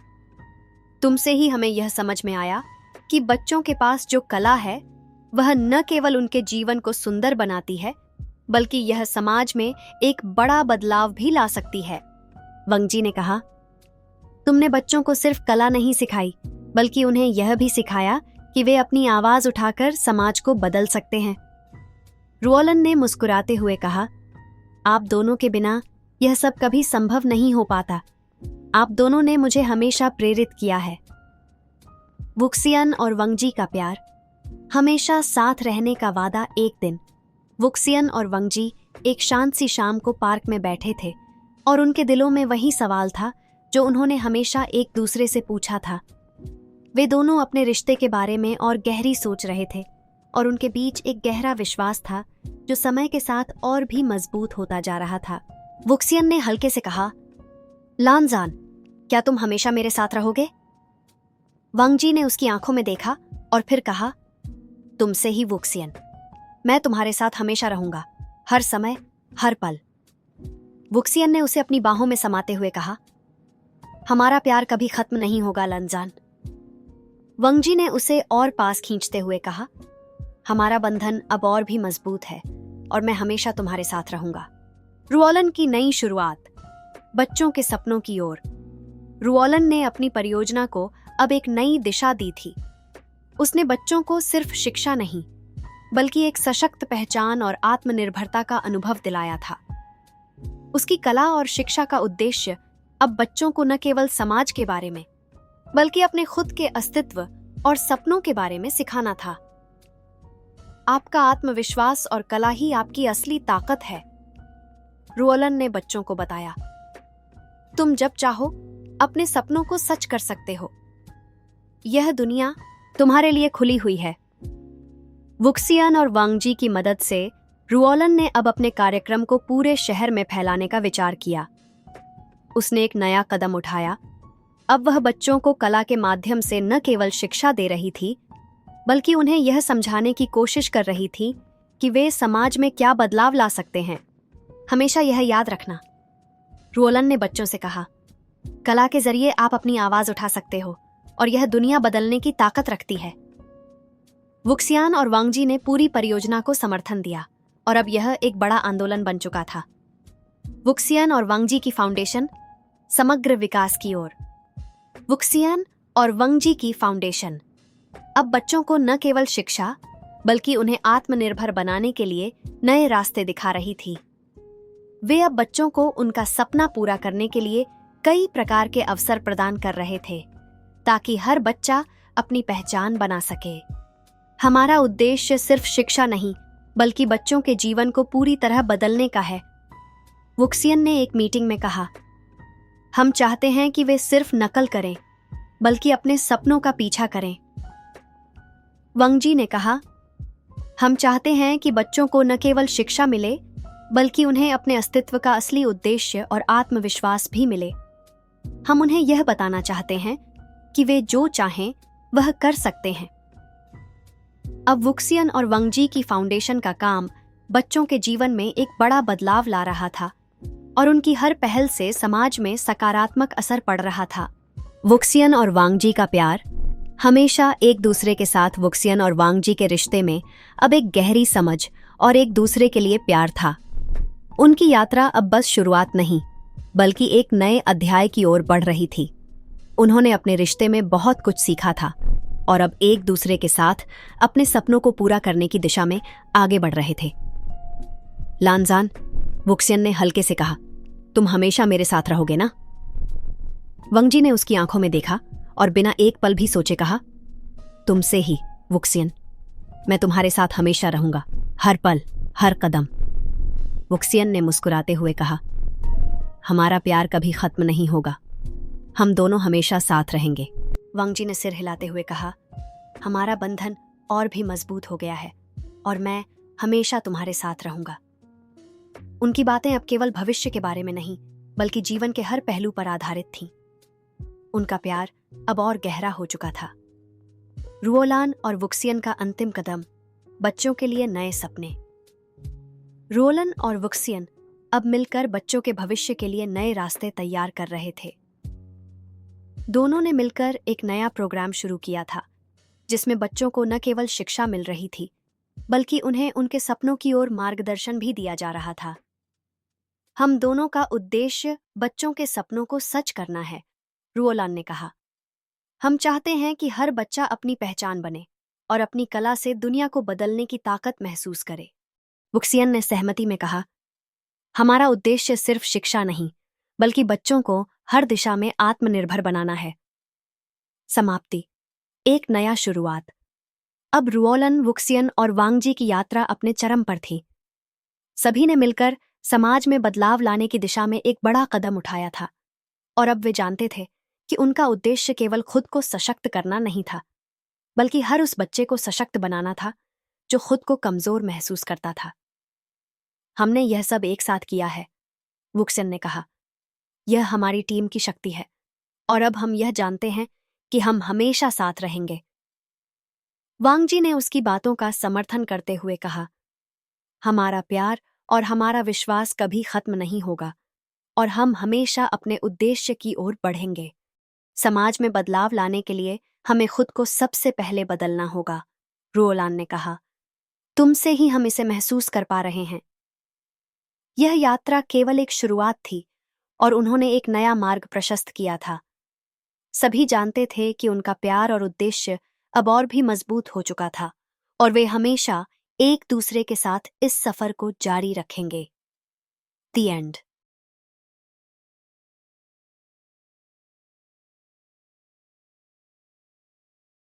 तुमसे ही हमें यह समझ में आया कि बच्चों के पास जो कला है वह न केवल उनके जीवन को सुंदर बनाती है, बल्कि यह समाज में एक बड़ा बदलाव भी ला सकती है। वंगजी ने कहा, तुमने बच्चों को सिर्फ कला नहीं सिखाई, बल्कि उन्हें यह भी सिखाया कि वे अपनी आवाज उठाकर समाज को बदल सकते हैं। रुओलन ने मुस्कुराते हुए कहा, आप दोनों के बिना यह सब कभी संभव नहीं हो पाता। आप दोनों ने मुझे हमेशा प्रेरित किया है। वुक्सियन और वंगजी का प्यार, हमेशा साथ रहने का वादा। एक दिन वुक्सियन और वंगजी एक शांत सी शाम को पार्क में बैठे थे और उनके दिलों में वही सवाल था जो उन्होंने हमेशा एक दूसरे से पूछा था। वे दोनों अपने रिश्ते के बारे में और गहरी सोच रहे थे और उनके बीच एक गहरा विश्वास था जो समय के साथ और भी मजबूत होता जा रहा था। वुक्सियन ने हल्के से कहा, लानजान, क्या तुम हमेशा मेरे साथ रहोगे? वंगजी ने उसकी आंखों में देखा और फिर कहा, तुमसे ही वुक्सियन, मैं तुम्हारे साथ हमेशा रहूंगा, हर समय, हर पल। वुक्सियन ने उसे अपनी बाहों में समाते हुए कहा, हमारा प्यार कभी खत्म नहीं होगा लानजान। वंगजी ने उसे और पास खींचते हुए कहा, हमारा बंधन अब और भी मजबूत है और मैं हमेशा तुम्हारे साथ रहूंगा। रुओलन की नई शुरुआत, बच्चों के सपनों की ओर। रुओलन ने अपनी परियोजना को अब एक नई दिशा दी थी। उसने बच्चों को सिर्फ शिक्षा नहीं, बल्कि एक सशक्त पहचान और आत्मनिर्भरता का अनुभव दिलाया था। उसकी कला और शिक्षा का उद्देश्य अब बच्चों को न केवल समाज के बारे में, बल्कि अपने खुद के अस्तित्व और सपनों के बारे में सिखाना था। आपका आत्मविश्वास और कला ही आपकी असली ताकत है, रुओलन ने बच्चों को बताया। तुम जब चाहो अपने सपनों को सच कर सकते हो। यह दुनिया तुम्हारे लिए खुली हुई है। वुक्सियन और वांगजी की मदद से रुओलन ने अब अपने कार्यक्रम को पूरे शहर में फैलाने का विचार किया। उसने एक नया कदम उठाया। अब वह बच्चों को कला के माध्यम से न केवल शिक्षा दे रही थी, बल्कि उन्हें यह समझाने की कोशिश कर रही थी कि वे समाज में क्या बदलाव ला सकते हैं। हमेशा यह याद रखना, रुओलन ने बच्चों से कहा, कला के जरिए आप अपनी आवाज उठा सकते हो और यह दुनिया बदलने की ताकत रखती है। वुक्सियन और वांगजी ने पूरी परियोजना को समर्थन दिया और अब यह एक बड़ा आंदोलन बन चुका था। वुक्सियन और वांगजी की फाउंडेशन, समग्र विकास की ओर। वुक्सियन और वांगजी की फाउंडेशन अब बच्चों को न केवल शिक्षा, बल्कि उन्हें आत्मनिर्भर बनाने के लिए नए रास्ते दिखा रही थी। वे अब बच्चों को उनका सपना पूरा करने के लिए कई प्रकार के अवसर प्रदान कर रहे थे, ताकि हर बच्चा अपनी पहचान बना सके। हमारा उद्देश्य सिर्फ शिक्षा नहीं, बल्कि बच्चों के जीवन को पूरी तरह बदलने का है, वुक्सियन ने एक मीटिंग में कहा। हम चाहते हैं कि वे सिर्फ नकल करें, बल्कि अपने सपनों का पीछा करें। वंगजी ने कहा, हम चाहते हैं कि बच्चों को न केवल शिक्षा मिले, बल्कि उन्हें अपने अस्तित्व का असली उद्देश्य और आत्मविश्वास भी मिले। हम उन्हें यह बताना चाहते हैं कि वे जो चाहें वह कर सकते हैं। अब वुक्सियन और वंगजी की फाउंडेशन का काम बच्चों के जीवन में एक बड़ा बदलाव ला रहा था और उनकी हर पहल से समाज में सकारात्मक असर पड़ रहा था। वुक्सियन और वांगजी का प्यार हमेशा एक दूसरे के साथ वुक्सियन और वांगजी के रिश्ते में अब एक गहरी समझ और एक दूसरे के लिए प्यार था। उनकी यात्रा अब बस शुरुआत नहीं, बल्कि एक नए अध्याय की ओर बढ़ रही थी। उन्होंने अपने रिश्ते में बहुत कुछ सीखा था और अब एक दूसरे के साथ अपने सपनों को पूरा करने की दिशा में आगे बढ़ रहे थे। लानजान, वुक्सियन ने हल्के से कहा, तुम हमेशा मेरे साथ रहोगे ना? वंगजी ने उसकी आंखों में देखा और बिना एक पल भी सोचे कहा, तुमसे ही वुक्सियन, मैं तुम्हारे साथ हमेशा रहूंगा, हर पल, हर कदम। वुक्सियन ने मुस्कुराते हुए कहा, हमारा प्यार कभी खत्म नहीं होगा, हम दोनों हमेशा साथ रहेंगे। वांगजी ने सिर हिलाते हुए कहा, हमारा बंधन और भी मजबूत हो गया है और मैं हमेशा तुम्हारे साथ रहूंगा। उनकी बातें अब केवल भविष्य के बारे में नहीं, बल्कि जीवन के हर पहलू पर आधारित थीं। उनका प्यार अब और गहरा हो चुका था। रुओलान और वुक्सियन का अंतिम कदम, बच्चों के लिए नए सपने। रुओलन और वुक्सियन अब मिलकर बच्चों के भविष्य के लिए नए रास्ते तैयार कर रहे थे। दोनों ने मिलकर एक नया प्रोग्राम शुरू किया था, जिसमें बच्चों को न केवल शिक्षा मिल रही थी, बल्कि उन्हें उनके सपनों की ओर मार्गदर्शन भी दिया जा रहा था। हम दोनों का उद्देश्य बच्चों के सपनों को सच करना है, रुओलान ने कहा। हम चाहते हैं कि हर बच्चा अपनी पहचान बने और अपनी कला से दुनिया को बदलने की ताकत महसूस करे। वुक्सियन ने सहमति में कहा, हमारा उद्देश्य सिर्फ शिक्षा नहीं, बल्कि बच्चों को हर दिशा में आत्मनिर्भर बनाना है। समाप्ति, एक नया शुरुआत। अब रुओलन, वुक्सियन और वांगजी की यात्रा अपने चरम पर थी। सभी ने मिलकर समाज में बदलाव लाने की दिशा में एक बड़ा कदम उठाया था और अब वे जानते थे कि उनका उद्देश्य केवल खुद को सशक्त करना नहीं था, बल्कि हर उस बच्चे को सशक्त बनाना था जो खुद को कमजोर महसूस करता था। हमने यह सब एक साथ किया है, वुक्सियन ने कहा। यह हमारी टीम की शक्ति है और अब हम यह जानते हैं कि हम हमेशा साथ रहेंगे। वांगजी ने उसकी बातों का समर्थन करते हुए कहा, हमारा प्यार और हमारा विश्वास कभी खत्म नहीं होगा और हम हमेशा अपने उद्देश्य की ओर बढ़ेंगे। समाज में बदलाव लाने के लिए हमें खुद को सबसे पहले बदलना होगा, रुओलान ने कहा। तुमसे ही हम इसे महसूस कर पा रहे हैं। यह यात्रा केवल एक शुरुआत थी और उन्होंने एक नया मार्ग प्रशस्त किया था। सभी जानते थे कि उनका प्यार और उद्देश्य अब और भी मजबूत हो चुका था और वे हमेशा एक दूसरे के साथ इस सफर को जारी रखेंगे। The end.